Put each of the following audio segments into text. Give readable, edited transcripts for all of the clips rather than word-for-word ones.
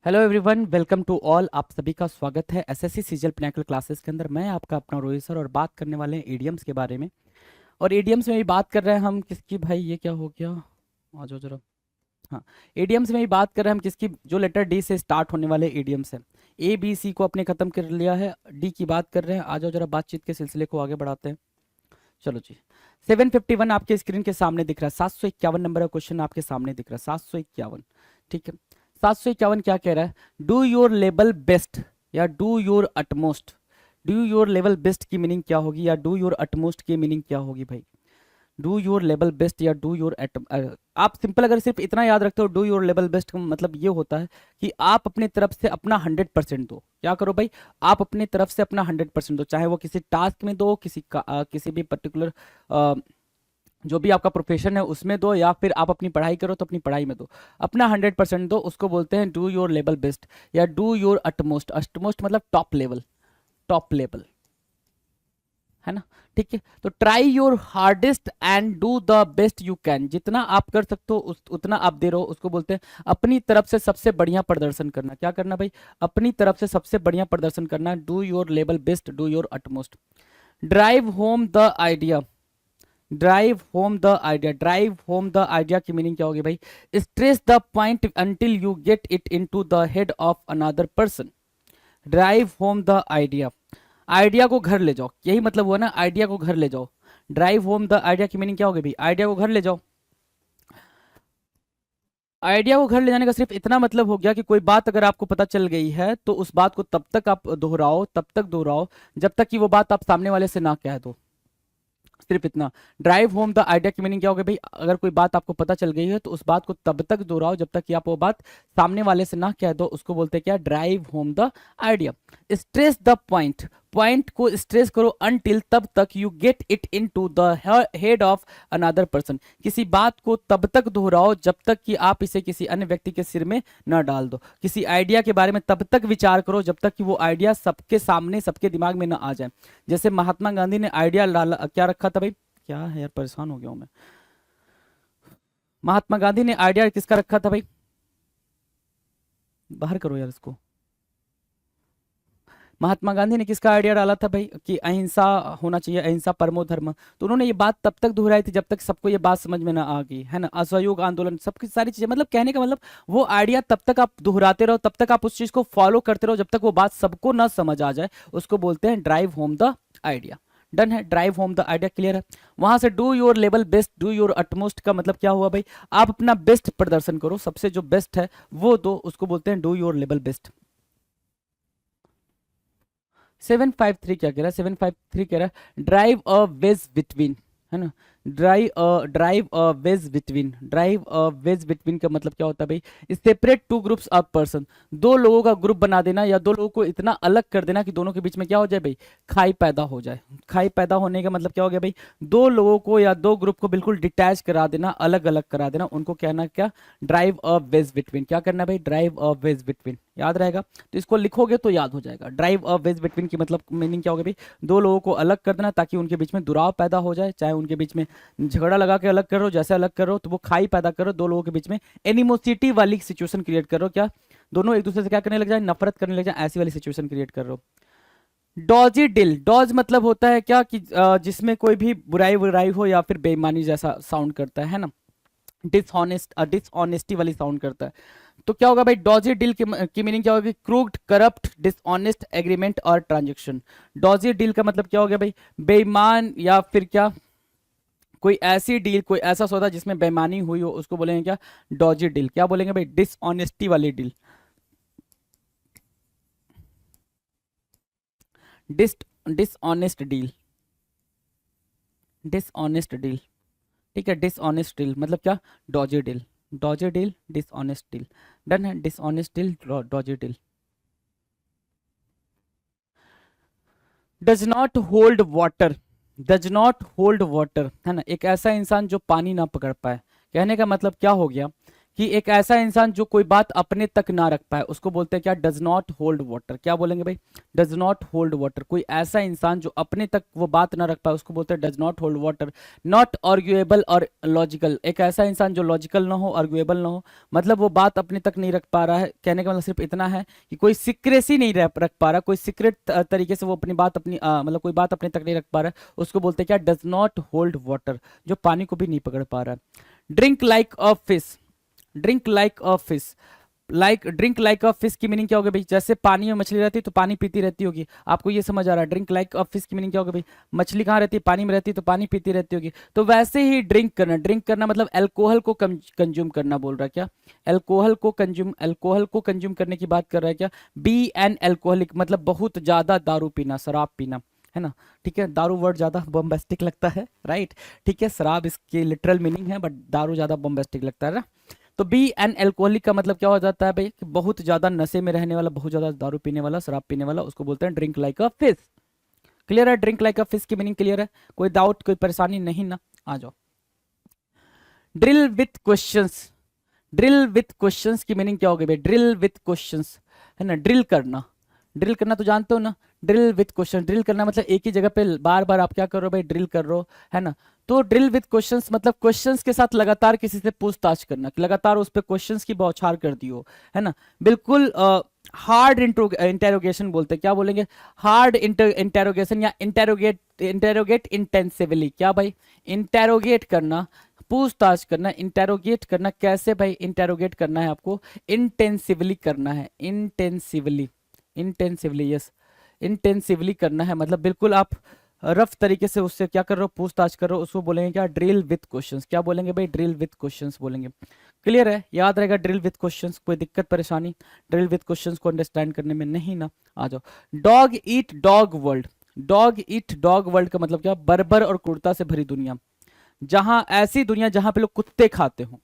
Hello everyone, welcome to all. आप सभी का स्वागत है एसएससी सीजीएल पिनाकल क्लासेस के अंदर। मैं आपका अपना रोहित सर और बात करने वाले हैं एडीएम्स के बारे में। और एडीएम्स में भी बात कर रहे हैं हम किसकी, भाई ये क्या हो गया, आ जाओ जरा। हाँ, एडीएम्स में भी बात कर रहे हैं हम किसकी, जो लेटर डी से स्टार्ट होने वाले एडीएम्स हैं। ए बी सी को अपने खत्म कर लिया है, डी की बात कर रहे हैं। आ जाओ जरा, बातचीत के सिलसिले को आगे बढ़ाते हैं। चलो जी, 751 आपके स्क्रीन के सामने दिख रहा है। 751 नंबर का क्वेश्चन आपके सामने दिख रहा है, 751। ठीक है, 751 क्या कह रहा है? डू योर लेवल बेस्ट या do your utmost. Do your level best की मीनिंग क्या होगी या डू योर अटमोस्ट की मीनिंग क्या होगी भाई? डू योर लेवल बेस्ट या डू योर आप सिंपल अगर सिर्फ इतना याद रखते हो, डू योर लेवल बेस्ट का मतलब ये होता है कि आप अपनी तरफ से अपना 100% दो। क्या करो भाई? आप अपनी तरफ से अपना 100% दो, चाहे वो किसी टास्क में दो, किसी भी पर्टिकुलर जो भी आपका प्रोफेशन है उसमें दो, या फिर आप अपनी पढ़ाई करो तो अपनी पढ़ाई में दो। अपना 100% दो, उसको बोलते हैं डू योर लेवल बेस्ट या डू योर अटमोस्ट। अटमोस्ट मतलब टॉप लेवल, टॉप लेवल, है ना? ठीक है, तो try your hardest and do the best you can. जितना आप कर सकते हो उतना आप दे रहो, उसको बोलते हैं अपनी तरफ से सबसे बढ़िया प्रदर्शन करना। क्या करना भाई? अपनी तरफ से सबसे बढ़िया प्रदर्शन करना। Do your level best, do your utmost. Drive home the idea. Drive home the idea, drive home the idea की मीनिंग क्या होगी भाई? Stress the point until you get it into the head of another person. Drive home the idea, idea को घर ले जाओ, यही मतलब हुआ ना, आइडिया को घर ले जाओ। ड्राइव होम द आइडिया की मीनिंग क्या होगी भाई? आइडिया को घर ले जाओ। आइडिया को घर ले जाने का सिर्फ इतना मतलब हो गया कि कोई बात अगर आपको पता चल गई है तो उस बात को तब तक आप दोहराओ, तब तक दोहराओ जब तक कि वो बात आप सामने वाले से ना कह दो। सिर्फ इतना। ड्राइव होम द आइडिया की मीनिंग क्या होगी भाई? अगर कोई बात आपको पता चल गई है तो उस बात को तब तक दोहराओ जब तक कि आप वो बात सामने वाले से ना कह दो, उसको बोलते हैं क्या? Drive home the idea. Stress the point, point को स्ट्रेस करो अनटिल, तब तक you get it into the head of another person. किसी बात को तब तक दोहराओ जब तक कि आप इसे किसी अन्य व्यक्ति के सिर में न डाल दो। किसी आइडिया के बारे में तब तक विचार करो जब तक कि वो आइडिया सबके सामने, सबके दिमाग में न आ जाए। जैसे महात्मा गांधी ने आइडिया डाला, क्या रखा था भाई? क्या है यार, परेशान हो गया हूं मैं। महात्मा गांधी ने आइडिया किसका रखा था भाई? बाहर करो यार इसको। महात्मा गांधी ने किसका आइडिया डाला था भाई कि अहिंसा होना चाहिए, अहिंसा परमो धर्म। तो उन्होंने ये बात तब तक दोहराई थी जब तक सबको ये बात समझ में ना आ गई, है ना? असहयोग आंदोलन, सबकी सारी चीजें, मतलब कहने का मतलब वो आइडिया तब तक आप दोहराते रहो, तब तक आप उस चीज को फॉलो करते रहो जब तक वो बात सबको ना समझ आ जाए। उसको बोलते हैं drive home the idea. Done है, drive home the idea clear है। वहां से do your level best, do your utmost का मतलब क्या हुआ भाई? आप अपना बेस्ट प्रदर्शन करो, सबसे जो बेस्ट है वो दो, उसको बोलते हैं डू योर लेवल बेस्ट। 753 क्या कह रहा है? 753 कह रहा है ड्राइव अ वेज बिटवीन, है ना? Drive a wedge between. Drive a wedge between का मतलब क्या होता है भाई? Separate two groups of person. दो लोगों का ग्रुप बना देना या दो लोगों को इतना अलग कर देना कि दोनों के बीच में क्या हो जाए भाई? खाई पैदा हो जाए। खाई पैदा होने का मतलब क्या हो गया भाई? दो लोगों को या दो ग्रुप को बिल्कुल डिटैच करा देना, अलग अलग करा देना, उनको कहना क्या? Drive a wedge between. क्या करना भाई? Drive a wedge between. याद रहेगा तो इसको लिखोगे तो याद हो जाएगा। ड्राइव अ वेज बिटवीन की मतलब मीनिंग क्या होगी भाई? दो लोगों को अलग कर देना ताकि उनके बीच में दुराव पैदा हो जाए, चाहे उनके बीच में झगड़ा लगा के अलग करो, जैसे अलग करो तो वो खाई पैदा करो, दो लोगों के बीच में एनिमोसिटी वाली सिचुएशन क्रिएट करो। क्या? दोनों एक दूसरे से क्या करने लग जाए? नफरत करने लग जाए, ऐसी वाली सिचुएशन क्रिएट कर रहे हो। डॉजी डिल, डॉज मतलब होता है क्या कि जिसमें कोई भी बुराई बुराई हो या फिर बेईमानी जैसा साउंड करता है ना? डिसऑनेस्ट, डिसऑनेस्टी वाली साउंड करता है। तो क्या होगा भाई? डॉजी डील की मीनिंग क्या होगी? क्रूड, करप्ट, डिसऑनेस्ट एग्रीमेंट और ट्रांजेक्शन। डॉजी डील का मतलब क्या हो गया भाई? बेईमान या फिर क्या, कोई ऐसी डील, कोई ऐसा सौदा जिसमें बेईमानी हुई हो, उसको बोलेंगे क्या? Dodgy deal. क्या बोलेंगे भाई? डिसऑनेस्टी वाली deal. Dis dishonest deal, dishonest deal. ठीक है, डिसऑनेस्ट डील मतलब क्या? Dodgy deal. Dodgy deal, dishonest deal. Done है, dishonest deal, dodgy deal. Does not hold water, does not hold water, है ना? एक ऐसा इंसान जो पानी ना पकड़ पाए। कहने का मतलब क्या हो गया कि एक ऐसा इंसान जो कोई बात अपने तक ना रख पाए उसको बोलते हैं क्या, डज नॉट होल्ड वाटर। क्या बोलेंगे भाई, डज नॉट होल्ड वाटर। कोई ऐसा इंसान जो अपने तक वो बात ना रख पाए उसको बोलते हैं does not hold water. Not arguable और लॉजिकल, एक ऐसा इंसान जो लॉजिकल ना हो, आर्ग्यूएबल ना हो, मतलब वो बात अपने तक नहीं रख पा रहा है। कहने का मतलब सिर्फ इतना है कि कोई सीक्रेसी नहीं रख पा रहा, कोई सीक्रेट तरीके से वो अपनी बात अपनी मतलब कोई बात अपने तक नहीं रख पा रहा है, उसको बोलते हैं क्या, डज नॉट होल्ड वाटर, जो पानी को भी नहीं पकड़ पा रहा है। Drink like a fish, drink like a fish, like drink like a fish की मीनिंग क्या होगी भाई, जैसे पानी में मछली रहती है तो पानी पीती रहती होगी। आपको ये समझ आ रहा है, ड्रिंक लाइक अ फिश की मीनिंग क्या होगी भाई, मछली कहाँ रहती है, पानी में रहती है तो पानी पीती रहती होगी। तो वैसे ही ड्रिंक करना, ड्रिंक करना मतलब अल्कोहल को कंज्यूम करना बोल रहा है क्या, अल्कोहल को कंज्यूम करने की बात कर रहा है क्या। बी एन अल्कोहलिक मतलब बहुत ज्यादा दारू पीना, शराब पीना, है ना। ठीक है, दारू वर्ड ज्यादा बॉम्बास्टिक लगता है, राइट। ठीक है, शराब इसकी लिटरल मीनिंग है, बट दारू ज्यादा बॉम्बास्टिक लगता है ना। तो बी एन एल्कोहलिक का मतलब क्या हो जाता है भाई, कि बहुत ज्यादा नशे में रहने वाला, बहुत ज्यादा दारू पीने वाला, शराब पीने वाला, उसको बोलते हैं drink like a fish. Clear है, ड्रिंक लाइक अ फिश की मीनिंग क्लियर है, कोई डाउट कोई परेशानी नहीं ना, आ जाओ। Drill with questions, drill with questions की मीनिंग क्या होगी भाई, ड्रिल विथ क्वेश्चंस, है ना, ड्रिल करना, ड्रिल करना तो जानते हो ना, ड्रिल विथ क्वेश्चन, ड्रिल करना मतलब एक ही जगह पे बार बार आप क्या कर रहे हो भाई, ड्रिल कर रहे हो, है ना। तो ड्रिल विथ क्वेश्चंस मतलब क्वेश्चंस के साथ लगातार किसी से पूछताछ करना, कि लगातार उस पर क्वेश्चंस की बौछार कर दी हो, है ना। बिल्कुल हार्ड इंटेरोगेशन बोलते हैं, क्या बोलेंगे, हार्ड इंटेरोगेशन या इंटेरोगेट इंटेंसिवली, क्या भाई, इंटेरोगेट करना, पूछताछ करना, इंटेरोगेट करना, कैसे भाई इंटेरोगेट करना है आपको, इंटेंसिवली करना है, इंटेंसिवली, इंटेंसिवली, यस, इंटेंसिवली करना है, मतलब बिल्कुल आप रफ तरीके से उससे क्या कर रहे हो, पूछताछ कर रहे हो, उसको बोलेंगे क्या, ड्रिल विथ क्वेश्चंस। क्या बोलेंगे भाई, ड्रिल विथ क्वेश्चंस बोलेंगे। क्लियर है, याद रहेगा ड्रिल विथ क्वेश्चंस, कोई दिक्कत परेशानी ड्रिल विथ क्वेश्चंस को अंडरस्टैंड करने में नहीं ना, आ जाओ। Dog eat dog world, dog eat dog world का मतलब क्या, बर्बर और क्रूरता से भरी दुनिया, जहां ऐसी दुनिया जहां पे लोग कुत्ते खाते हो,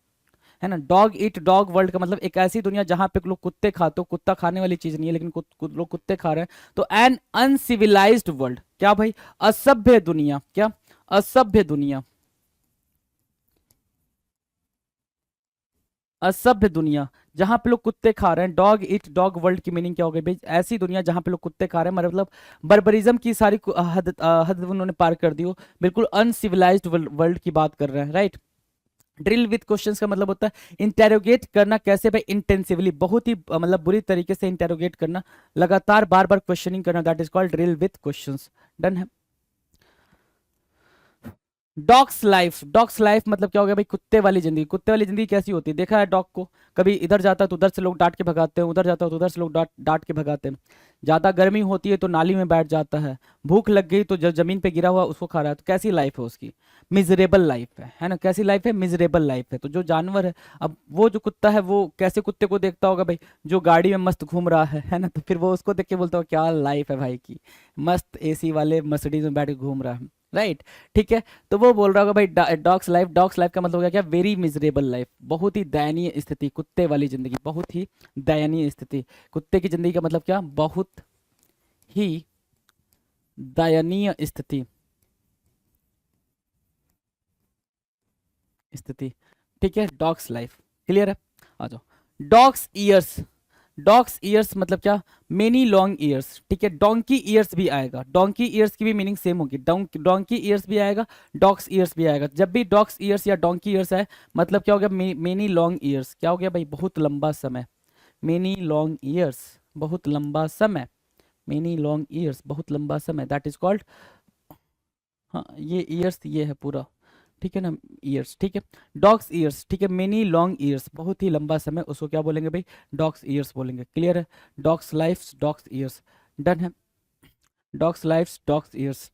है ना। डॉग ईट डॉग वर्ल्ड का मतलब एक ऐसी दुनिया जहां पे लोग कुत्ते खाते हो, कुत्ता खाने वाली चीज नहीं है लेकिन लोग कुत्ते खा रहे हैं, तो एन अनसिविलाइज्ड वर्ल्ड, क्या भाई, असभ्य दुनिया, क्या, असभ्य दुनिया, असभ्य दुनिया जहां पे लोग कुत्ते खा रहे हैं। डॉग ईट डॉग वर्ल्ड की मीनिंग क्या हो गई भाई, ऐसी दुनिया जहां पे लोग कुत्ते खा रहे हैं, मतलब बर्बरिज्म की सारी हद उन्होंने पार कर दी हो, बिल्कुल अनसिविलाइज्ड वर्ल्ड की बात कर रहे हैं, राइट। ड्रिल विथ क्वेश्चंस का मतलब होता है इंटेरोगेट करना, कैसे भाई, इंटेंसिवली, बहुत ही मतलब बुरी तरीके से इंटेरोगेट करना, लगातार बार बार क्वेश्चनिंग करना, that is called drill with questions. Done है। डॉग्स लाइफ, डॉग्स लाइफ मतलब क्या हो गया भाई, कुत्ते वाली जिंदगी। कुत्ते वाली जिंदगी कैसी होती है, देखा है डॉग को, कभी इधर जाता है तो उधर से लोग डांट के भगाते हैं, उधर जाता है तो उधर से लोग डांट डांट के भगाते हैं। ज्यादा गर्मी होती है तो नाली में बैठ जाता है, भूख लग गई तो जब जमीन पे गिरा हुआ उसको खा रहा है, तो कैसी लाइफ है उसकी, मिजरेबल लाइफ है ना, कैसी लाइफ है, मिजरेबल लाइफ है। तो जो जानवर है, अब वो जो कुत्ता है वो कैसे कुत्ते को देखता होगा भाई, जो गाड़ी में मस्त घूम रहा है ना, तो फिर वो उसको देख के बोलता होगा क्या लाइफ है भाई की, मस्त एसी वाले मर्सिडीज में बैठ के घूम रहा है, राइट। ठीक है, तो वो बोल रहा होगा भाई डॉग्स लाइफ, डॉग्स लाइफ का मतलब हो गया क्या, वेरी मिजरेबल लाइफ, बहुत ही दयनीय स्थिति, कुत्ते वाली जिंदगी, बहुत ही दयनीय स्थिति। कुत्ते की जिंदगी का मतलब क्या, बहुत ही दयनीय स्थिति, स्थिति। ठीक है, डॉग्स लाइफ, क्लियर है, आ जाओ। डॉग्स ईयर्स, डॉग्स ईयर्स मतलब क्या, मेनी लॉन्ग ईयर्स। ठीक है, डोंकी ईयर्स भी आएगा, डोंकी ईयर्स की भी मीनिंग सेम होगी, डोंकी ईयर्स भी आएगा, डॉग्स ईयर्स भी आएगा। जब भी डॉग्स ईयर्स या डोंकी ईयर्स आए मतलब क्या हो गया, मेनी लॉन्ग ईयर्स, क्या हो गया भाई, बहुत लंबा समय, मेनी लॉन्ग ईयर्स, बहुत लंबा समय, मेनी लॉन्ग ईयर्स, बहुत लंबा समय, दैट इज कॉल्ड, हाँ ये ईयर्स ये है पूरा, ठीक है ना, ईयर्स। ठीक है, डॉग्स ईयर्स, ठीक है, मेनी लॉन्ग ईयर्स, बहुत ही लंबा समय, उसको क्या बोलेंगे भाई, डॉग्स ईयर्स बोलेंगे। क्लियर है, dogs life's dogs ears, done है। Dogs life's dogs ears,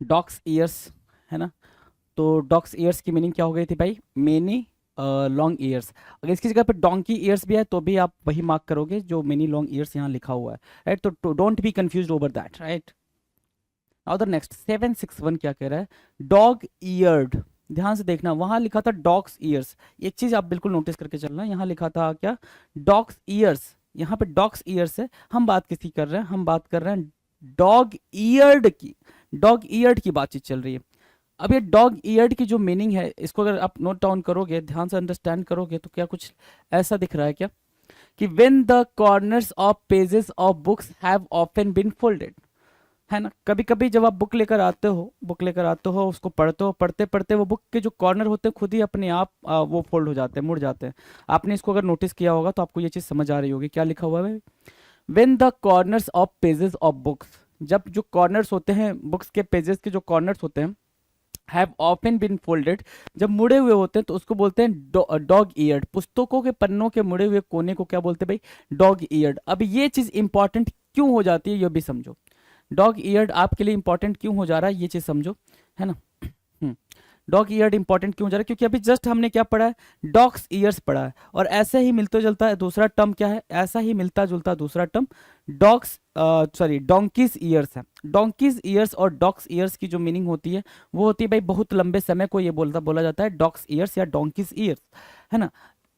dogs ears, है ना। तो डॉग्स ईयर्स की मीनिंग क्या हो गई थी भाई, मेनी लॉन्ग ईयर्स। अगर इसकी जगह पे डोंकी ईयर्स भी है तो भी आप वही मार्क करोगे जो मेनी लॉन्ग ईयर्स यहाँ लिखा हुआ है, राइट। तो don't be confuse over that, right. Now the next 761 क्या कह रहा है, डॉग ईयर्ड। ध्यान से देखना, वहां लिखा था डॉग्स ईयर्स, एक चीज आप बिल्कुल नोटिस करके चलना, यहाँ लिखा था क्या, डॉग्स ईयर्स, यहाँ पे डॉग्स ईयर्स है। हम बात किसकी कर रहे हैं, हम बात कर रहे हैं डॉग ईयर्ड की, डॉग ईयर्ड की बातचीत चल रही है। अब ये डॉग ईयर्ड की जो मीनिंग है, इसको अगर आप नोट डाउन करोगे, ध्यान से अंडरस्टैंड करोगे, तो क्या कुछ ऐसा दिख रहा है क्या कि when the corners of pages of books have often been folded, है ना। कभी कभी जब आप बुक लेकर आते हो उसको पढ़ते हो, पढ़ते पढ़ते वो बुक के जो कॉर्नर होते हैं खुद ही अपने आप वो फोल्ड हो जाते हैं, मुड़ जाते हैं। आपने इसको अगर नोटिस किया होगा तो आपको ये चीज़ समझ आ रही होगी। क्या लिखा हुआ है? When the corners of pages of books, जब जो कॉर्नर्स होते हैं बुक्स के पेजेस के जो कॉर्नर्स होते हैं, हैव ऑफन बीन फोल्डेड, जब मुड़े हुए होते हैं तो उसको बोलते हैं डॉग ईयर्ड। पुस्तकों के पन्नों के मुड़े हुए कोने को क्या बोलते हैं भाई? Dog eared. अब ये चीज़ इंपॉर्टेंट क्यों हो जाती है ये भी समझो। डॉग ईयर्ड आपके लिए इंपॉर्टेंट क्यों हो जा रहा है ये चीज़ समझो, है ना। डॉग ईयर्ड इंपॉर्टेंट क्यों हो जा रहा है? क्योंकि अभी जस्ट हमने क्या पढ़ा है? डॉग्स ईयर्स पढ़ा है, और ऐसे ही मिलता जुलता है दूसरा टर्म क्या है? ऐसा ही मिलता जुलता दूसरा टर्म डॉग्स डोंकीज ईयर्स है। डोंकीज ईयर्स और डॉग्स ईयर्स की जो मीनिंग होती है वो होती है भाई बहुत लंबे समय को ये बोला जाता है डॉग्स ईयर्स या डोंकीज ईयर्स, है ना।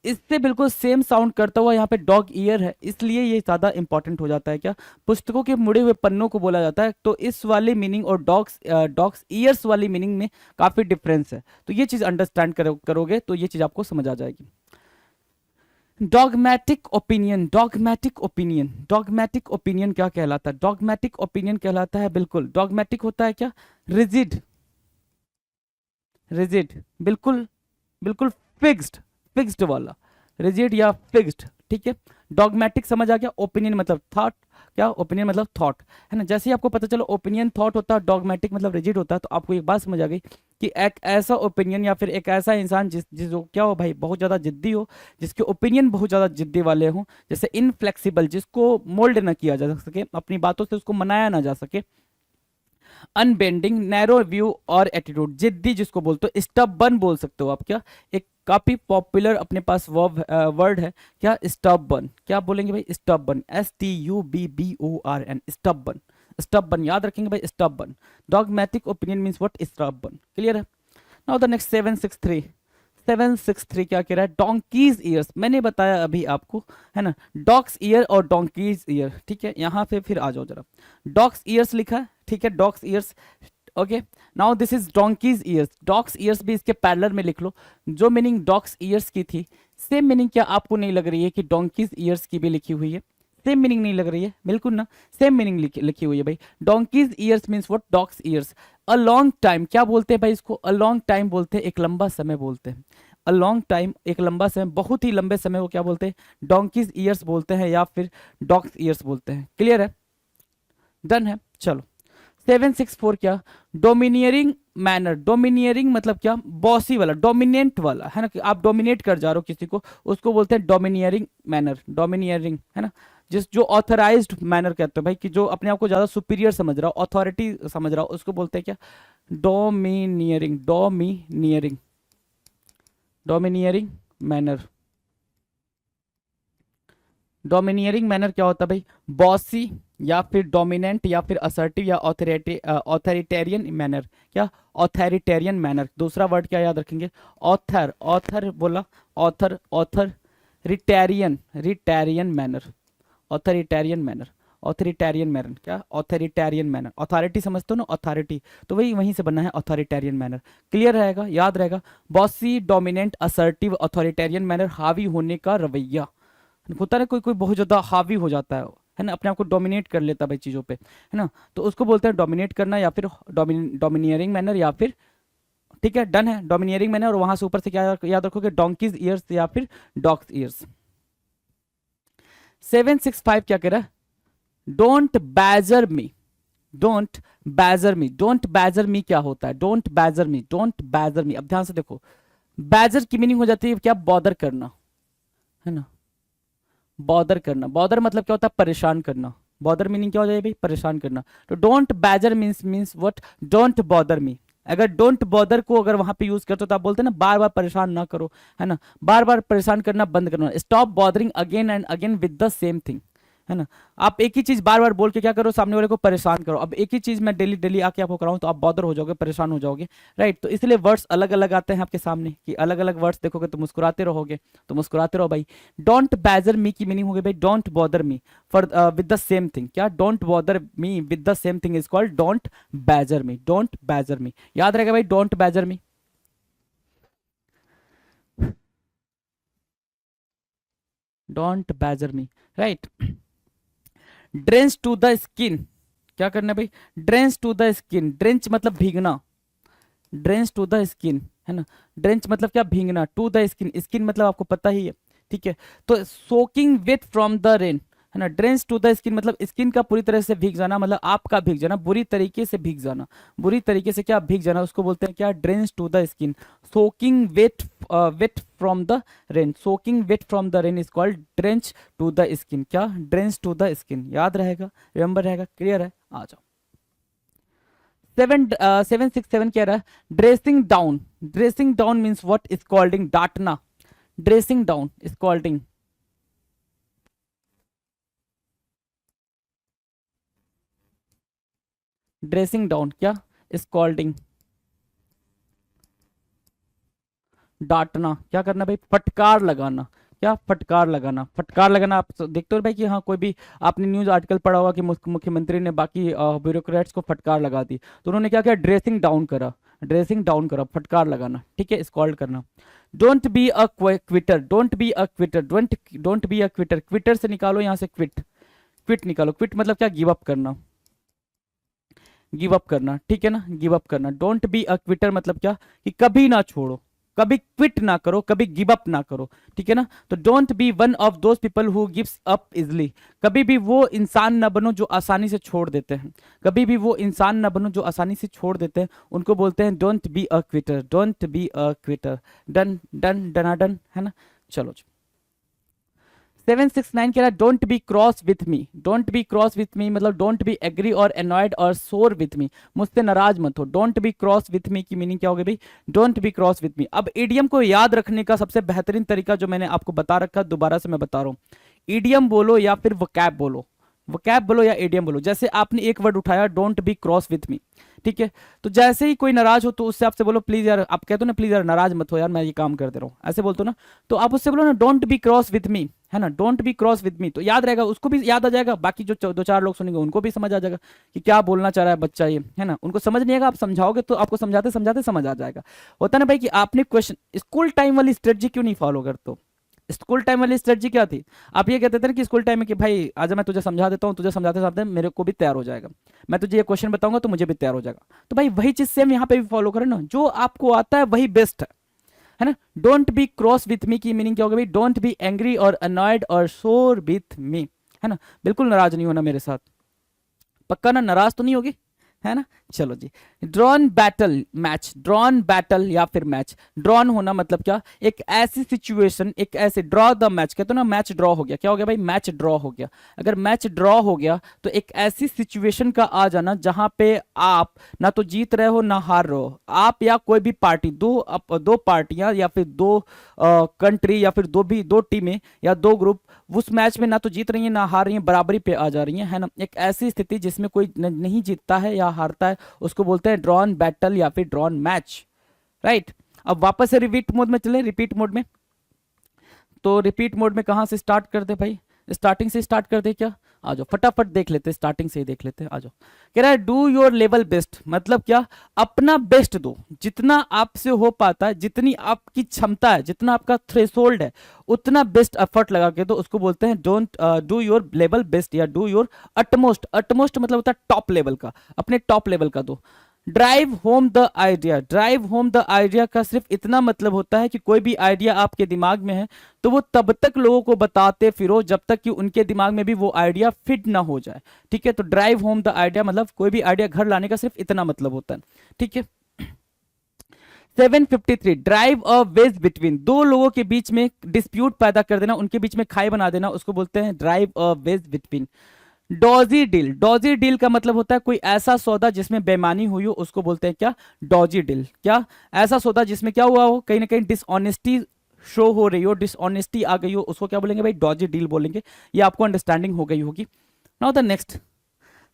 इससे बिल्कुल सेम साउंड करता हुआ यहाँ पे डॉग ईयर है, इसलिए ये ज़्यादा इंपॉर्टेंट हो जाता है। क्या? पुस्तकों के मुड़े हुए पन्नों को बोला जाता है, तो इस वाली मीनिंग और डॉग्स ईयर्स वाली मीनिंग में काफ़ी डिफरेंस है। तो ये चीज़ अंडरस्टैंड करोगे तो ये चीज़ आपको समझ आ जाएगी। डॉगमैटिक opinion, dogmatic opinion, dogmatic opinion क्या कहलाता है? डॉगमैटिक ओपिनियन कहलाता है, बिल्कुल डॉगमैटिक होता है क्या? रिजिड, रिजिड, बिल्कुल बिल्कुल फिक्स्ड, फिक्स्ड वाला, रिजिड या फिक्स्ड, ठीक है। डॉगमेटिक समझ आ गया। ओपिनियन मतलब थॉट, क्या? ओपिनियन मतलब थॉट, है ना। जैसे ही आपको पता चलो ओपिनियन थॉट होता है, डॉगमेटिक मतलब रिजिड होता है, तो आपको एक बात समझ आ गई कि एक ऐसा ओपिनियन या फिर एक ऐसा इंसान जिस क्या हो भाई, बहुत ज़्यादा जिद्दी हो, जिसके ओपिनियन बहुत ज़्यादा जिद्दी वाले हों, जैसे इनफ्लेक्सिबल, जिसको मोल्ड ना किया जा सके, अपनी बातों से उसको मनाया ना जा सके। अनबेंडिंग, नैरो व्यू और एटीट्यूड, जिद्दी जिसको बोलते हो, स्टबबर्न बोल सकते हो आप। क्या? एक काफी पॉपुलर अपने पास वर्ड है क्या? स्टबबर्न। क्या बोलेंगे भाई? स्टबबर्न, STUBBORN, स्टबबर्न, स्टबबर्न याद रखेंगे भाई, stubborn. Dogmatic opinion means what? Stubborn. Clear है? नाउ द नेक्स्ट 763, 763 क्या कह रहा है? डोंकीज ईयर्स, मैंने बताया अभी आपको, है ना। डॉग्स ईयर और डोंकीज ईयर, ठीक है। यहाँ पे फिर आ जाओ जरा, डॉग्स ईयर्स लिखा है, ठीक है, dogs years, okay. Now this is donkey's years, dogs years भी इसके पैरेलल में लिख लो। जो मीनिंग डॉग्स ईयर्स की थी, सेम मीनिंग क्या आपको नहीं लग रही है कि डोंकीज ईयर्स की भी लिखी हुई है? सेम मीनिंग नहीं लग रही है? बिल्कुल ना, सेम मीनिंग लिखी हुई है भाई। Donkey's years means what? Dogs years. A long time, क्या बोलते हैं भाई इसको? अ लॉन्ग टाइम बोलते हैं, एक लंबा समय बोलते हैं। अ लॉन्ग टाइम, एक लंबा समय, बहुत ही लंबे समय को क्या बोलते हैं? डोंकीज ईयर्स बोलते हैं या फिर डॉग्स ईयर्स बोलते हैं। क्लियर है? डन है, चलो। 764 क्या? डोमिनियरिंग मैनर, डोमिनियरिंग मतलब क्या? बॉसी वाला, डोमिनेंट वाला, है ना, कि आप डोमिनेट कर जा रहे हो किसी को, उसको बोलते हैं डोमिनियरिंग मैनर, डोमिनियरिंग, है ना। जो ऑथराइज्ड मैनर कहते हैं भाई, कि जो अपने आप को ज्यादा सुपीरियर समझ रहा हो, अथॉरिटी समझ रहा हो, उसको बोलते हैं क्या? Domineering, domineering, domineering manner. Domineering manner क्या होता है भाई? बॉसी या फिर डोमिनेंट या फिर असर्टिव या ऑथोरिटेरियन मैनर। क्या? Authoritarian manner. दूसरा वर्ड क्या याद रखेंगे? ऑथर, ऑथर बोला, ऑथर, ऑथर, रिटेरियन, रिटेरियन manner, authoritarian manner, authoritarian manner. क्या? ऑथोरिटेरियन मैनर, अथॉरिटी समझते हो ना, अथॉरिटी, तो वही वहीं से बना है ऑथोरिटेरियन मैनर। क्लियर रहेगा, याद रहेगा। Bossy, dominant, assertive, authoritarian manner, हावी होने का रवैया होता है ना। कोई कोई बहुत ज्यादा हावी हो जाता है ना, अपने आप को डोमिनेट कर लेता है भाई चीजों पे, है ना, तो उसको बोलते हैं डोमिनेट करना या फिर डोमिनियरिंग मैनर या फिर, ठीक है, डन है, डोमिनियरिंग मैनर। और वहां से ऊपर से क्या याद रखोगे? डोंकीज ईयर्स या फिर डॉग्स ईयर्स। 765 क्या कह रहा है? Don't badger me, don't badger me, don't badger me क्या होता है? Don't badger me, don't badger me. अब ध्यान से देखो, बैजर की मीनिंग हो जाती है क्या? बॉदर करना, है ना। बॉदर करना, बॉदर मतलब क्या होता है? परेशान करना। बॉदर मीनिंग क्या हो जाएगी भाई? परेशान करना। तो don't badger means what? Don't bother मी। अगर डोंट बॉदर को अगर वहां पे यूज करते हो तो आप बोलते हैं ना बार बार परेशान ना करो, है ना, बार बार परेशान करना बंद करना, stop bothering again and again with the same thing, है ना। आप एक ही चीज बार बार बोल के क्या करो, सामने वाले को परेशान करो। अब एक ही चीज मैं डेली डेली आके आपको कराऊं तो आप बॉदर हो जाओगे, परेशान हो जाओगे, राइट। तो इसलिए वर्ड्स अलग अलग आते हैं आपके सामने, कि अलग अलग वर्ड्स देखोगे तो मुस्कुराते रहोगे, तो मुस्कुराते रहो भाई। डोंट बैजर मी की मीनिंग हो गई भाई don't bother me for with the same thing. क्या don't bother me with the same thing is called don't badger me, don't badger me, याद रहेगा भाई, don't badger me. Don't badger me, right. Drench to the skin, क्या करना है भाई, drench to the skin, drench मतलब भीगना, drench to the skin, है ना। ड्रेंच मतलब क्या, भीगना, टू द स्किन, स्किन मतलब आपको पता ही है, ठीक है। तो soaking wet from the rain, है ना। ड्रेंच टू द स्किन मतलब स्किन का पूरी तरह से भीग जाना, मतलब आपका भीग जाना, बुरी तरीके से भीग जाना, बुरी तरीके से क्या भीग जाना, उसको बोलते हैं क्या, drench to the skin. Soaking wet wet from the rain, soaking wet from the rain is called drench to the skin, क्या, ड्रेंच टू द स्किन, याद रहेगा, रिमेंबर रहेगा, क्लियर है, आ जाओ। 767 कह रहा है dressing down, dressing down means what, scolding, डांटना, dressing down scolding, dressing down क्या, स्कॉल्डिंग, डांटना, क्या करना भाई, फटकार लगाना, क्या, फटकार लगाना, फटकार लगाना। आप देखते हो भाई कि हाँ कोई भी आपने न्यूज आर्टिकल पढ़ा होगा कि मुख्यमंत्री ने बाकी ब्यूरोक्रेट्स को फटकार लगा दी, तो उन्होंने क्या किया, ड्रेसिंग डाउन करा, ड्रेसिंग डाउन करा, फटकार लगाना, ठीक है, स्कॉल्ड करना। Don't be a quitter, don't be a quitter, don't don't be a Quetta, Quetta से निकालो यहाँ से क्विट, क्विट निकालो, क्विट मतलब क्या, गिव अप करना, गिव अप करना, ठीक है ना, गिव अप करना। डोंट बी अ क्विटर मतलब क्या, कि कभी ना छोड़ो, कभी क्विट ना करो, कभी गिव अप ना करो, ठीक है ना। तो don't be one of those people who gives up easily, कभी भी वो इंसान ना बनो जो आसानी से छोड़ देते हैं, कभी भी वो इंसान ना बनो जो आसानी से छोड़ देते हैं, उनको बोलते हैं don't be a quitter, don't be a quitter. Done done डना डन, है ना, चलो जी। 769 कह रहा है don't be cross with me, don't be cross with me मतलब डोंट बी एग्री और एनॉयड और सोर विथ मी, मुझसे नाराज मत हो। Don't be cross with me की मीनिंग क्या होगी भाई, don't be cross with me. अब ईडियम को याद रखने का सबसे बेहतरीन तरीका जो मैंने आपको बता रखा, दोबारा से मैं बता रहा हूँ, ईडियम बोलो या फिर वकैब बोलो, वकैब बोलो या ईडियम बोलो। जैसे आपने एक वर्ड उठाया डोंट बी क्रॉस विथ मी, ठीक है, तो जैसे ही कोई नाराज हो तो उससे आपसे बोलो प्लीज यार, आप कहते हो ना प्लीज यार नाराज मत हो यार, मैं ये काम कर दे रहा हूँ, ऐसे बोलते हो ना, तो आप उससे बोलो ना डोंट बी क्रॉस विथ मी, है ना, डोंट बी क्रॉस विथ मी, तो याद रहेगा, उसको भी याद आ जाएगा, बाकी जो दो चार लोग सुनेंगे उनको भी समझ आ जाएगा कि क्या बोलना चाह रहा है बच्चा ये, है ना। उनको समझ नहीं आएगा, आप समझाओगे तो आपको समझाते समझाते समझ आ जाएगा। होता ना भाई कि आपने क्वेश्चन, स्कूल टाइम वाली स्ट्रेटजी क्यों नहीं फॉलो करते हो, स्कूल टाइम वाली स्ट्रेटजी क्या थी, आप ये कहते थे ना कि स्कूल टाइम में कि भाई आजा मैं तुझे समझा देता हूँ, तुझे समझाते समझाते मेरे को भी तैयार हो जाएगा, मैं तुझे ये क्वेश्चन बताऊंगा तो मुझे भी तैयार हो जाएगा। तो भाई वही चीज सेम यहाँ पे भी फॉलो करें ना, जो आपको आता है वही बेस्ट है ना। Don't be cross with me की मीनिंग क्या होगा भाई, डोंट बी एंग्री और अनॉयड और शोर विथ मी, है ना, बिल्कुल नाराज नहीं होना मेरे साथ, पक्का ना, नाराज तो नहीं होगी, है ना। चलो जी, drawn battle match, drawn battle या फिर मैच, ड्रॉन होना मतलब क्या, एक ऐसी सिचुएशन, एक ऐसे, ड्रॉ द मैच कहते हो ना, मैच ड्रॉ हो गया, क्या हो गया भाई, मैच ड्रॉ हो गया। अगर मैच ड्रॉ हो गया तो एक ऐसी सिचुएशन का आ जाना जहां पे आप ना तो जीत रहे हो ना हार रहे हो, आप या कोई भी पार्टी, दो पार्टियां या फिर दो कंट्री या फिर दो टीमें या दो ग्रुप उस मैच में ना तो जीत रही है ना हार रही है, बराबरी पे आ जा रही है ना। एक ऐसी स्थिति जिसमें कोई नहीं जीतता है या हारता है उसको बोलते हैं ड्रॉन बैटल या फिर ड्रॉन मैच, राइट। अब वापस से रिपीट मोड में चले, रिपीट मोड में, तो रिपीट मोड में कहां से स्टार्ट करते भाई, स्टार्टिंग से स्टार्ट करते क्या, आ जाओ फटाफट देख लेते, स्टार्टिंग से ही देख लेते, आ जाओ। कह रहा है डू योर लेवल बेस्ट मतलब क्या, अपना बेस्ट दो, जितना आपसे हो पाता है, जितनी आपकी क्षमता है, जितना आपका थ्रेशोल्ड है, उतना बेस्ट एफर्ट लगा के दो, उसको बोलते हैं don't do your level best या डू योर अटमोस्ट, अटमोस्ट मतलब होता है टॉप लेवल का, अपने टॉप लेवल का दो। Drive home the idea, drive home the idea का सिर्फ इतना मतलब होता है कि कोई भी आइडिया आपके दिमाग में है तो वो तब तक लोगों को बताते फिरो जब तक कि उनके दिमाग में भी वो आइडिया फिट ना हो जाए, ठीक है। तो ड्राइव होम द आइडिया मतलब कोई भी आइडिया घर लाने का सिर्फ इतना मतलब होता है, ठीक है। 753 ड्राइव अ वेज बिटवीन, दो लोगों के बीच में डिस्प्यूट पैदा कर देना, उनके बीच में खाई बना देना, उसको बोलते हैं drive a wedge between. Dodgy deal, dodgy deal का मतलब होता है कोई ऐसा सौदा जिसमें बेईमानी हुई हो, उसको बोलते हैं क्या, डॉजी डील। क्या, ऐसा सौदा जिसमें क्या हुआ हो, कहीं ना कहीं डिसऑनेस्टी शो हो रही हो, डिसऑनेस्टी आ गई हो, उसको क्या बोलेंगे भाई? डॉजी डील बोलेंगे। ये आपको अंडरस्टैंडिंग हो गई होगी। नाउ द नेक्स्ट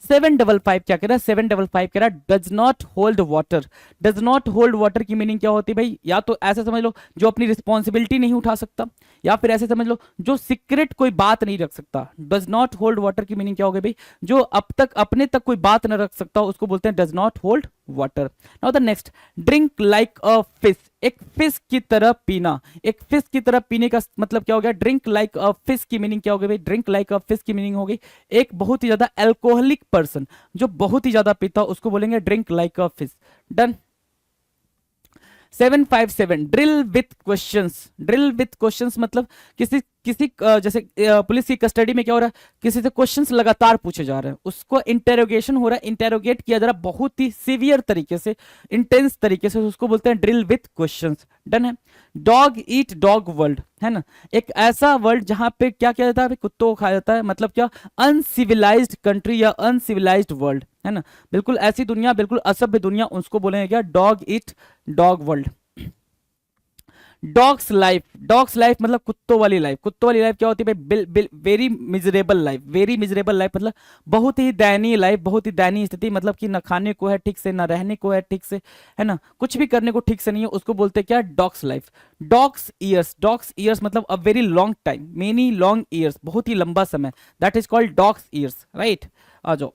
755 क्या कह रहा है? 755 कह रहा है does not hold water. Does not hold water की मीनिंग क्या होती है भाई? या तो ऐसे समझ लो जो अपनी रिस्पॉन्सिबिलिटी नहीं उठा सकता, या फिर ऐसे समझ लो जो सीक्रेट कोई बात नहीं रख सकता। डज नॉट होल्ड वाटर की मीनिंग क्या होगी भाई? जो अब तक अपने तक कोई बात न रख सकता उसको बोलते हैं does not hold water. Now the next drink like a fish. एक फिश की तरह पीना। एक फिश की तरह पीने का मतलब क्या हो गया? ड्रिंक लाइक अ फिश की मीनिंग क्या हो गई भाई? ड्रिंक लाइक अ फिश की मीनिंग होगी एक बहुत ही ज्यादा अल्कोहलिक पर्सन, जो बहुत ही ज्यादा पीता उसको बोलेंगे drink like a fish. Done. 757 drill with questions. Drill with questions मतलब किसी किसी जैसे पुलिस की कस्टडी में क्या हो रहा है? किसी से क्वेश्चंस लगातार पूछे जा रहे हैं, उसको इंटेरोगेशन हो रहा है, इंटेरोगेट किया जा रहा है बहुत ही सीवियर तरीके से, इंटेंस तरीके से, उसको बोलते हैं ड्रिल विथ क्वेश्चंस। डन है। डॉग ईट डॉग वर्ल्ड है ना, एक ऐसा वर्ल्ड जहां पे क्या किया जाता है? कुत्तों को खाया जाता है, मतलब क्या? अनसिविलाइज्ड कंट्री या अनसिविलाइज्ड वर्ल्ड है ना, बिल्कुल ऐसी दुनिया, बिल्कुल असभ्य दुनिया, उसको बोलेंगे क्या? Dog eat dog world. Dogs life. Dogs life मतलब कुत्तों वाली लाइफ। कुत्तों वाली लाइफ क्या होती है भाई? Very miserable life. Very miserable life मतलब बहुत ही दयनीय लाइफ, बहुत ही दयनीय स्थिति, मतलब कि ना खाने को है ठीक से, ना रहने को है ठीक से, है ना, कुछ भी करने को ठीक से नहीं है, उसको बोलते हैं क्या? Dogs life. Dogs ears. Dogs ears मतलब a very long time, many long ears, बहुत ही लंबा समय, that is called dogs ears. Right, आ जाओ।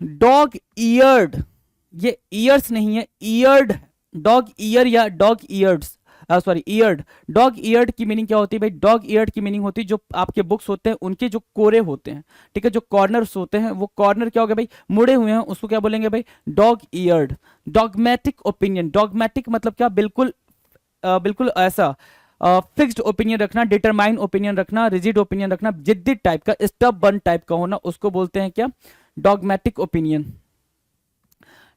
डॉग ईयर्ड, ये ईयर्स नहीं है, ईयर्ड। डॉग ईयर या dog eareds, sorry eared. Dog eared की मीनिंग क्या होती है भाई? डॉग ईयर्ड की मीनिंग होती है जो आपके बुक्स होते हैं उनके जो कोरे होते हैं, ठीक है, जो कॉर्नर्स होते हैं, वो कॉर्नर क्या हो गया भाई? मुड़े हुए हैं, उसको क्या बोलेंगे भाई? Dog eared. Dogmatic opinion. Dogmatic मतलब क्या? बिल्कुल बिल्कुल ऐसा फिक्स्ड ओपिनियन रखना, डिटरमाइन ओपिनियन रखना, रिजिड ओपिनियन रखना, जिद्दी टाइप का, स्टबर्न टाइप का होना, उसको बोलते हैं क्या? Dogmatic opinion.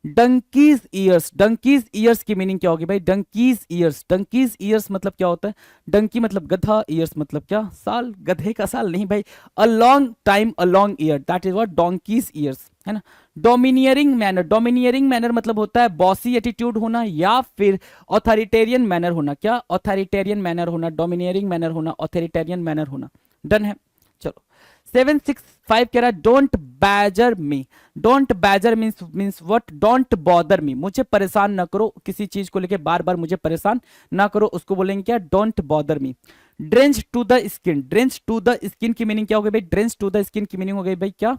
Donkeys years. Donkeys years की मीनिंग क्या होगी भाई? Donkeys years. डंकीज ईयर्स मतलब क्या होता है? डंकी मतलब गधा, ईयर्स मतलब क्या? साल, गधे का साल नहीं भाई, अ long time, a long year, that is what donkey's years, है ना। Domineering manner. डोमिनियरिंग मैनर मतलब होता है बॉसी एटीट्यूड होना या फिर ऑथोरिटेरियन मैनर होना। क्या? ऑथोरिटेरियन मैनर होना, डोमिनियरिंग मैनर होना, ऑथोरिटेरियन मैनर होना। डन है, चलो। 765 कह रहा है don't badger me. Don't badger means what? Don't bother मी, मुझे परेशान ना करो, किसी चीज को लेके बार बार मुझे परेशान ना करो, उसको बोलेंगे क्या? Don't bother me. Drench to the skin. Drench to the skin की मीनिंग क्या हो गई भाई? ड्रेंच टू द स्किन की मीनिंग हो गई भाई क्या?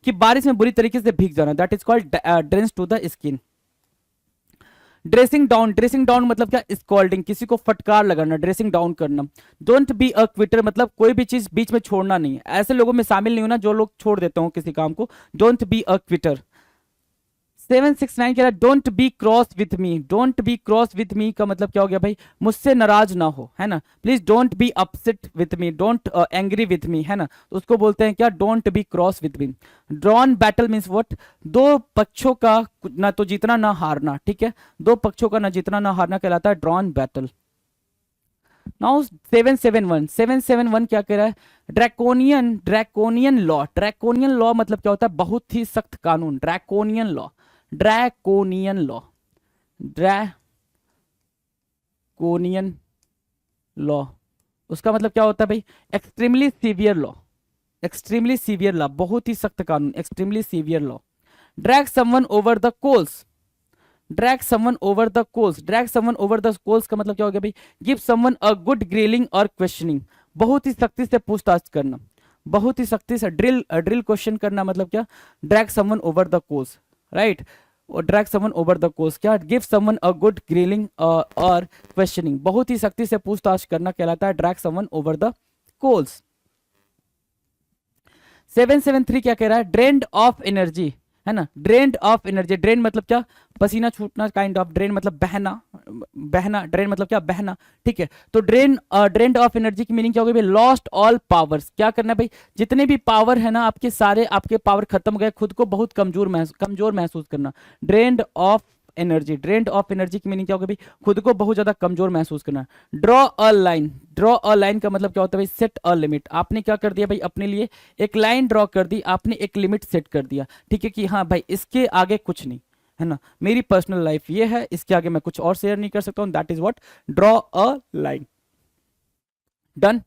कि बारिश में बुरी तरीके से भीग जाना, that is called drench to the skin. Dressing down. Dressing down मतलब क्या? स्कॉल्डिंग, किसी को फटकार लगाना, ड्रेसिंग डाउन करना। डोंट बी अ क्विटर मतलब कोई भी चीज बीच में छोड़ना नहीं है, ऐसे लोगों में शामिल नहीं होना जो लोग छोड़ देते हो किसी काम को। Don't be a Quetta. 769 कह रहा है don't be cross with me. Don't be cross with मी का मतलब क्या हो गया भाई? मुझसे नाराज ना हो, है ना। Please don't be upset with me, don't angry with me, है ना, तो उसको बोलते हैं क्या? Don't be cross with me. Drawn battle means what? दो पक्षों का ना तो जीतना ना हारना, ठीक है, दो पक्षों का ना जीतना ना हारना कहलाता है ड्रॉन बैटल। नाउ 771। 771 क्या कह रहा है? Draconian. Draconian law. Draconian law मतलब क्या होता है? बहुत ही सख्त कानून, draconian law. Draconian law. Draconian law, उसका मतलब क्या होता है भाई? Extremely severe law. Extremely severe law, बहुत ही सख्त कानून, extremely severe law. Drag someone over the coals. Drag someone over the coals. Drag someone over the coals का मतलब क्या हो गया भाई? Give someone a good grilling और क्वेश्चनिंग, बहुत ही सख्ती से पूछताछ करना, बहुत ही सख्ती से ड्रिल ड्रिल क्वेश्चन करना, मतलब क्या? Drag someone over the coals, right. Drag someone over the coals क्या? Give someone a good grilling और क्वेश्चनिंग, बहुत ही सख्ती से पूछताछ करना कहलाता है drag someone over the coals. 773 क्या कह रहा है? ड्रेन्ड ऑफ एनर्जी, है ना। Drained of energy. ड्रेन मतलब क्या? पसीना छूटना, काइंड ऑफ। ड्रेन मतलब बहना, बहना। ड्रेन मतलब क्या? बहना, ठीक है। तो ड्रेन्ड ऑफ एनर्जी की मीनिंग क्या होगी भाई? Lost all powers. क्या करना है भाई? जितने भी पावर है ना आपके, सारे आपके पावर खत्म हो गए, खुद को बहुत कमजोर महसूस करना। Drained of energy. Drained of energy की मीनिंग क्या होगी भाई? खुद को बहुत ज्यादा कमजोर महसूस करना। Draw a line. Draw a line का मतलब क्या होता है भाई? Set a limit. आपने क्या कर दिया भाई? अपने लिए एक लाइन ड्रॉ कर दी, आपने एक लिमिट सेट कर दिया, ठीक है, कि हाँ भाई इसके आगे कुछ नहीं, है ना, मेरी पर्सनल लाइफ ये है, इसके आगे मैं कुछ और शेयर नहीं कर सकता हूँ, that is what draw a line. Done.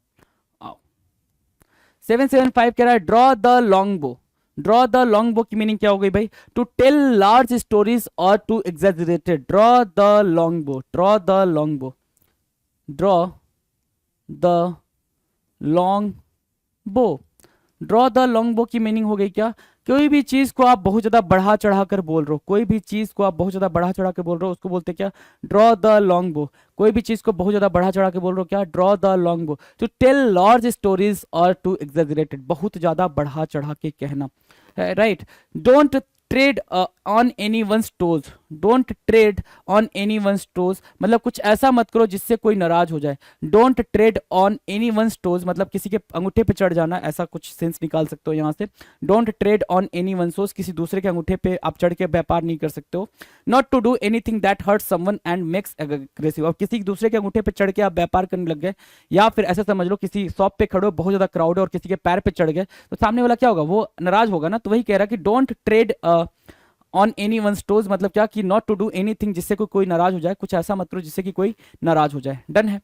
775 कह रहा है draw the long bow. Draw the long bow की मीनिंग क्या हो गई भाई? टू टेल लार्ज स्टोरीज और to exaggerated. Draw the long bow, draw the long bow, draw the long bow. Draw the long bow की meaning हो गई क्या? कोई भी चीज को आप बहुत ज्यादा बढ़ा चढ़ा कर बोल रहे हो, कोई भी चीज को आप बहुत ज्यादा बढ़ा चढ़ा कर बोल रहे हो, उसको बोलते हैं क्या? ड्रॉ द लॉन्ग बो। कोई भी चीज को बहुत ज्यादा बढ़ा चढ़ा के बोल रहे हो, क्या? Draw the long bow. To tell large stories और टू एग्जेजरेटेड, बहुत ज्यादा बढ़ा चढ़ा के कहना, right. Don't tread on anyone's toes. Don't tread on anyone's toes मतलब कुछ ऐसा मत करो जिससे कोई नाराज हो जाए। Don't tread on anyone's toes मतलब किसी के अंगूठे पे चढ़ जाना, ऐसा कुछ सेंस निकाल सकते हो यहाँ से। Don't tread on anyone's toes, किसी दूसरे के अंगूठे पे आप चढ़ के व्यापार नहीं कर सकते हो। Not to do anything that hurt someone and makes aggressive. अब किसी दूसरे के अंगूठे पे चढ़ के आप व्यापार करने लग गए, या फिर ऐसा समझ लो किसी शॉप पे खड़े हो, बहुत ज्यादा क्राउड है और किसी के पैर पे चढ़ गए, तो सामने वाला क्या होगा? वो नाराज होगा ना। तो वही कह रहा है कि don't tread on any one toes मतलब क्या? कि नॉट टू डू एनीथिंग जिससे कोई नाराज हो जाए, कुछ ऐसा मत करो जिससे कि कोई नाराज हो जाए। डन है।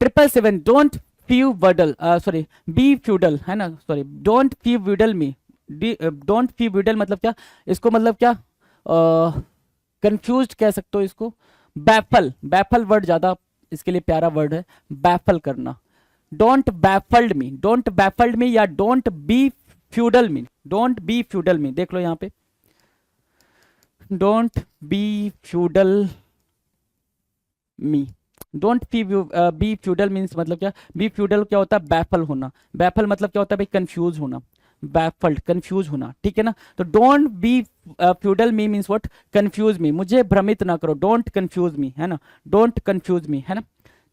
777 don't fuddle, sorry befuddle, है ना, sorry don't fuddle me. Don't fuddle मतलब क्या? इसको मतलब क्या? कंफ्यूज कह सकते हो इसको। बैफल, बैफल वर्ड ज्यादा इसके लिए प्यारा वर्ड है, बैफल करना। Don't baffled me, don't baffled me या don't befuddle me. Don't befuddle me, देख लो यहां पे, don't befuddle me. Don't befuddle means मतलब क्या? बी फ्यूडल क्या होता है? बैफल होना। बैफल मतलब क्या होता है भाई? कंफ्यूज होना, बैफल्ड, कंफ्यूज होना, ठीक है ना। तो don't befuddle me means what? Confuse me, मुझे भ्रमित ना करो, डोंट कंफ्यूज मी, है ना, डोंट कंफ्यूज मी, है ना।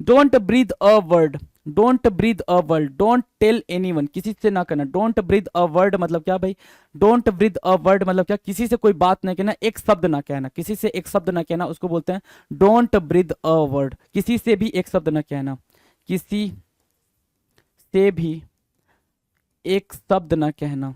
Don't breathe a word, don't breathe a word, don't tell anyone, किसी से ना करना। डोंट ब्रीथ अ वर्ड मतलब क्या भाई? डोंट ब्रीथ अ वर्ड मतलब क्या? किसी से कोई बात ना कहना, एक शब्द ना कहना, किसी से एक शब्द ना कहना, उसको बोलते हैं डोंट ब्रीथ अ वर्ड। किसी से भी एक शब्द ना कहना, किसी से भी एक शब्द ना कहना।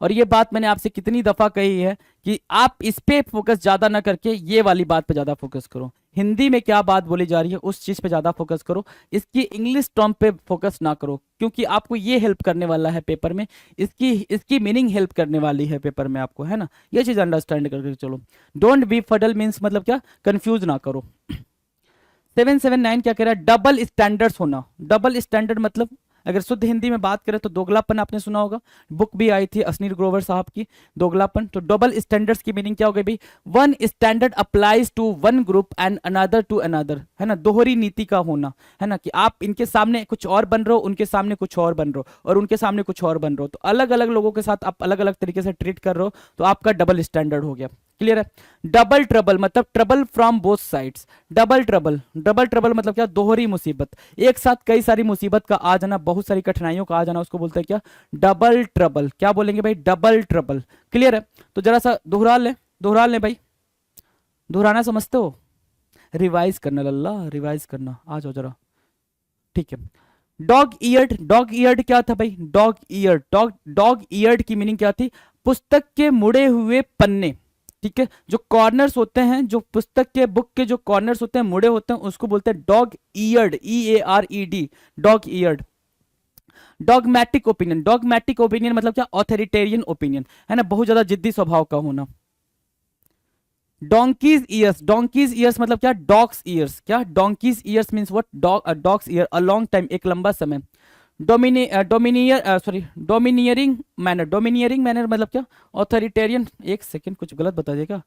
और ये बात मैंने आपसे कितनी दफा कही है कि आप इस पे फोकस ज्यादा ना करके ये वाली बात पे ज्यादा फोकस करो। हिंदी में क्या बात बोली जा रही है उस चीज पे ज्यादा फोकस करो, इसकी इंग्लिश टर्म पे फोकस ना करो, क्योंकि आपको ये हेल्प करने वाला है पेपर में, इसकी इसकी मीनिंग हेल्प करने वाली है पेपर में आपको, है ना। ये चीज अंडरस्टैंड करके चलो। डोंट बी फडल मीन्स मतलब क्या? कंफ्यूज ना करो। 779 क्या कह रहा है? डबल स्टैंडर्ड्स होना। डबल स्टैंडर्ड मतलब अगर शुद्ध हिंदी में बात करें तो दोगलापन, आपने सुना होगा, बुक भी आई थी अश्नीर ग्रोवर साहब की, दोगलापन। तो डबल स्टैंडर्ड्स की मीनिंग क्या हो गई भाई? One standard applies to one group and another to another, है ना, दोहरी नीति का होना, है ना, कि आप इनके सामने कुछ और बन रहे हो, उनके सामने कुछ और बन रहे हो, और उनके सामने कुछ और बन रहे हो, तो अलग अलग लोगों के साथ आप अलग अलग तरीके से ट्रीट कर रहे हो, तो आपका डबल स्टैंडर्ड हो गया। क्लियर है। डबल ट्रबल मतलब trouble from both sides. Double trouble, double trouble मतलब क्या? दोहरी मुसीबत, एक साथ कई सारी मुसीबत का आ जाना, बहुत सारी कठिनाइयों का आ जाना, उसको बोलते हैं क्या? Double trouble. क्या बोलेंगे भाई? Double trouble. क्लियर है। तो जरा सा दोहरा ले, दोहरा ले भाई, दोहराना समझते हो? रिवाइज करना लल्ला, रिवाइज करना, आ जाओ जरा, ठीक है। डॉग ईयर्ड, डॉग ईयर्ड क्या था भाई? डॉग ईयर्ड, डॉग ईयर्ड की मीनिंग क्या थी? पुस्तक के मुड़े हुए पन्ने, ठीक है, जो कॉर्नर्स होते हैं, जो पुस्तक के बुक के जो कॉर्नर्स होते हैं, मुड़े होते हैं, उसको बोलते हैं dog eared, EARED, dog eared. Dogmatic opinion, dogmatic opinion मतलब क्या? ऑथोरिटेरियन ओपिनियन, है ना, बहुत ज्यादा जिद्दी स्वभाव का होना। डोंकीज ईयर्स, डोंकीज ईयर्स मतलब क्या? Dogs ears. क्या? Donkey's ears means what? Dogs ear, a long time, एक लंबा समय। डोमिनियरिंग मैनर, डोमिनियरिंग मैनर मतलब क्या? ऑथोरिटेरियन। एक सेकेंड, कुछ गलत बता देगा,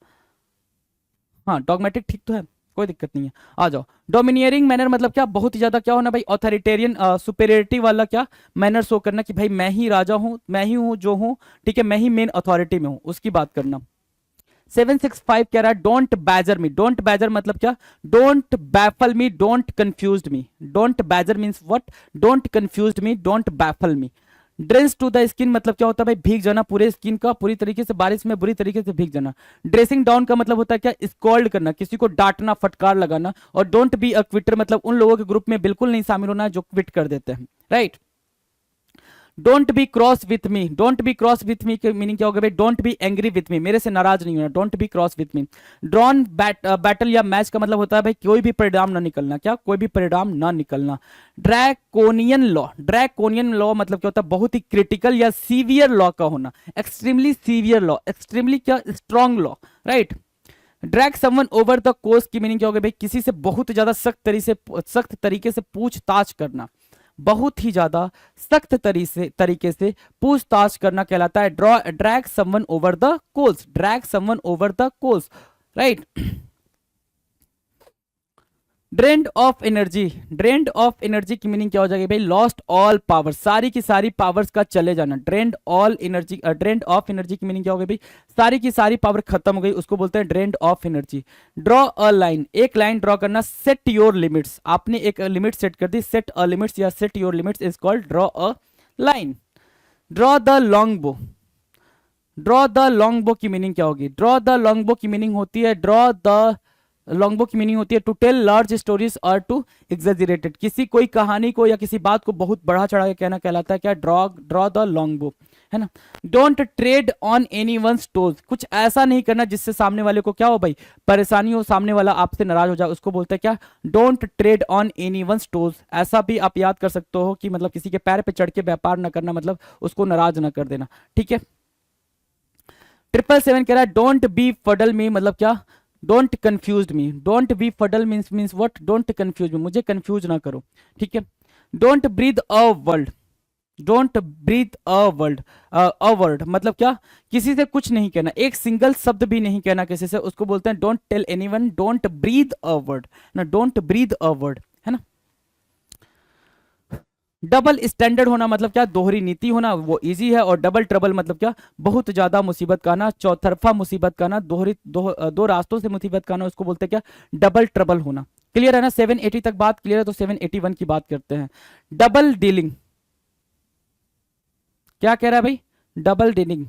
हाँ डॉगमेटिक ठीक तो है, कोई दिक्कत नहीं है, आ जाओ। डोमिनियरिंग मैनर मतलब क्या? बहुत ही ज्यादा क्या होना भाई? ऑथोरिटेरियन, सुपेरियरिटी वाला क्या? मैनर शो करना कि भाई मैं ही राजा हूं, मैं ही हूं जो हूं, ठीक है, मैं ही मेन अथॉरिटी में हूं, उसकी बात करना। 765 कह रहा है don't badger me. Don't badger मतलब क्या? Don't baffle me, don't confuse me. Don't badger means what? Don't confuse me, don't baffle me. Dress to the skin मतलब क्या होता है भाई? भीग जाना पूरे स्किन का, पूरी तरीके से बारिश में बुरी तरीके से भीग जाना। ड्रेसिंग डाउन का मतलब होता है क्या? स्कॉल्ड करना, किसी को डांटना, फटकार लगाना। और डोंट बी अ क्विटर मतलब उन लोगों के ग्रुप में बिल्कुल नहीं शामिल होना जो क्विट कर देते हैं, right. Don't be cross with me, don't be cross with me की मीनिंग क्या होगा भाई, don't be angry with me, मेरे से नाराज नहीं होना, don't be cross with me. Drawn battle या मैच का मतलब होता है भाई कोई भी परिणाम ना निकलना, क्या कोई भी परिणाम ना निकलना। ड्रैकोनियन लॉ, ड्रैकोनियन लॉ मतलब क्या होता है, बहुत ही क्रिटिकल या सीवियर लॉ का होना, एक्सट्रीमली सीवियर लॉ, एक्सट्रीमली क्या strong law, right. Drag someone over the course की मीनिंग क्या होगा भाई, किसी से बहुत ज्यादा सख्त तरीके से पूछताछ करना, बहुत ही ज्यादा सख्त तरीके से पूछताछ करना कहलाता है drag someone over the coals, drag someone over the coals, right. Drained of energy, drained of energy की मीनिंग क्या हो जाएगी भाई, लॉस्ट ऑल पावर, सारी की सारी पावर्स का चले जाना। Drained all energy, drained of energy की मीनिंग क्या हो गई भाई, सारी की सारी पावर खत्म हो गई, उसको बोलते हैं drained of energy. Draw a line, एक लाइन ड्रॉ करना। सेट योर लिमिट्स, आपने एक लिमिट सेट कर दी, सेट अ लिमिट्स या set your limits is called draw a line. Draw the long bow, draw the long bow की meaning क्या होगी, draw the long bow की मीनिंग होती है, ड्रॉ द लॉन्ग बो की मीनिंग होती है टू टेल लार्ज स्टोरीज और टू एग्जेजरेटेड, किसी कोई कहानी को या किसी बात को बहुत बढ़ा चढ़ा के कहना कहलाता है क्या, ड्रॉ ड्रॉ द लॉन्ग बो, है ना। Don't tread on any one toes, कुछ ऐसा नहीं करना जिससे सामने वाले को क्या हो भाई, परेशानी हो, सामने वाला आपसे नाराज हो जाए, उसको बोलते हैं क्या, don't tread on any one toes. ऐसा भी आप याद कर सकते हो कि मतलब किसी के पैर पे चढ़ के व्यापार ना करना, मतलब उसको नाराज ना कर देना, ठीक है। 777 कह रहा है डोंट बी फडल मी, मतलब क्या, don't confuse me, don't B fuddle means what, don't confuse मी, मुझे कंफ्यूज ना करो, ठीक है। Don't breathe a world, don't breathe a word मतलब क्या, किसी से कुछ नहीं कहना, एक सिंगल शब्द भी नहीं कहना किसी से, उसको बोलते हैं don't tell anyone, don't breathe a word ना, डोंट ब्रीद अ वर्ड, है ना। डबल स्टैंडर्ड होना मतलब क्या, दोहरी नीति होना, वो इजी है। और डबल ट्रबल मतलब क्या, बहुत ज्यादा मुसीबत का आना, चौतरफा मुसीबत का आना, दो रास्तों से मुसीबत का आना, उसको बोलते हैं क्या, डबल ट्रबल होना। क्लियर है ना, 780 तक बात क्लियर है, तो 781 की बात करते हैं। डबल डीलिंग, क्या कह रहा है भाई, डबल डीलिंग,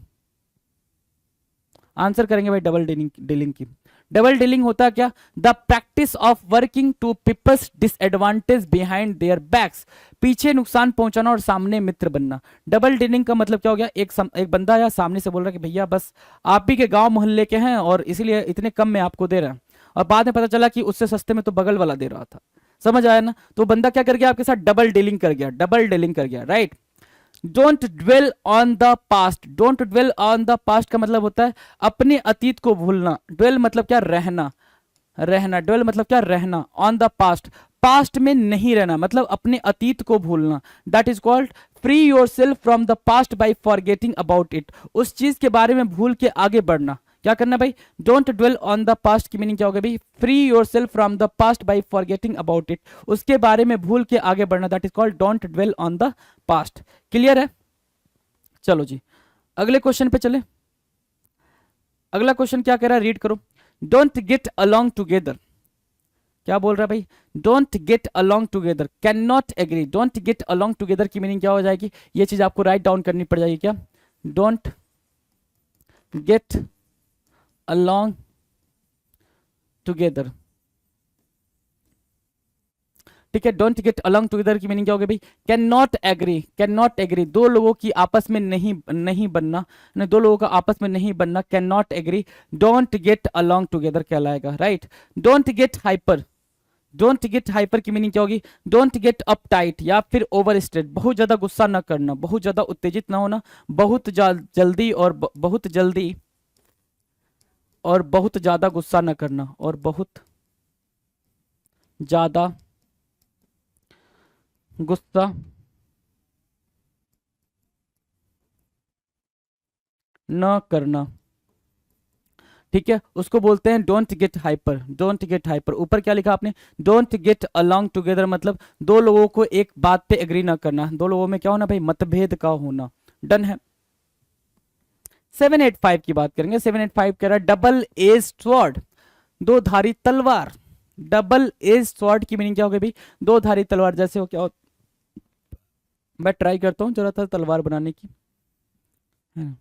आंसर करेंगे भाई डबल डीलिंग, डीलिंग की। डबल डीलिंग होता है क्या, the practice of working to people's disadvantage behind their backs, पीछे नुकसान पहुंचाना और सामने मित्र बनना। डबल डीलिंग का मतलब क्या हो गया, एक बंदा या सामने से बोल रहा है कि भैया बस आप ही के गांव मोहल्ले के हैं और इसीलिए इतने कम में आपको दे रहे हैं, और बाद में पता चला कि उससे सस्ते में तो बगल वाला दे रहा था, समझ आया ना। तो बंदा क्या कर गया, आपके साथ डबल डीलिंग कर गया, डबल डीलिंग कर गया, right. Don't dwell on the past, don't dwell on the past का मतलब होता है अपने अतीत को भूलना। ड्वेल मतलब क्या, रहना, रहना, ड्वेल मतलब क्या, रहना। ऑन द पास्ट, पास्ट में नहीं रहना, मतलब अपने अतीत को भूलना। That is called free yourself from the past by forgetting about it, उस चीज के बारे में भूल के आगे बढ़ना, क्या करना भाई, don't dwell on the past की मीनिंग क्या होगा भाई, free yourself from the past by forgetting about it, उसके बारे में भूल के आगे बढ़ना, that is called don't dwell on the past. Clear है, चलो जी अगले क्वेश्चन पे चले। अगला क्वेश्चन क्या कह रहा है, रीड करो। डोंट गेट अलोंग टुगेदर, क्या बोल रहा है भाई, don't get along together, can not agree. Don't get along together की मीनिंग क्या हो जाएगी, ये चीज आपको राइट डाउन करनी पड़ जाएगी, क्या, डोंट गेट अलोंग टुगेदर, ठीक है। डोंट गेट अलोंग टुगेदर की मीनिंग क्या होगी भाई, can not agree, can not agree, दो लोगों की आपस में नहीं बनना, दो लोगों का आपस में नहीं बनना, can not agree, don't get along together कहलाएगा, right. Don't get hyper, don't get hyper की मीनिंग क्या होगी, डोंट गेट अप टाइट या फिर ओवर स्टेट, बहुत ज्यादा गुस्सा ना करना, बहुत ज्यादा उत्तेजित ना होना, बहुत जल्दी और बहुत जल्दी और बहुत ज्यादा गुस्सा ना करना, और बहुत ज्यादा गुस्सा न करना, ठीक है, उसको बोलते हैं don't get hyper, don't get hyper. ऊपर क्या लिखा आपने, डोंट गेट अलोंग टुगेदर मतलब दो लोगों को एक बात पे एग्री ना करना, दो लोगों में क्या होना भाई, मतभेद का होना, डन है। 785 की बात करेंगे। 785 कह रहा है डबल एज स्वॉर्ड, दो धारी तलवार। डबल एज स्वॉर्ड की मीनिंग क्या होगी भाई, दो धारी तलवार, जैसे हो क्या हो, मैं ट्राई करता हूँ जरा था तलवार बनाने की, है ना?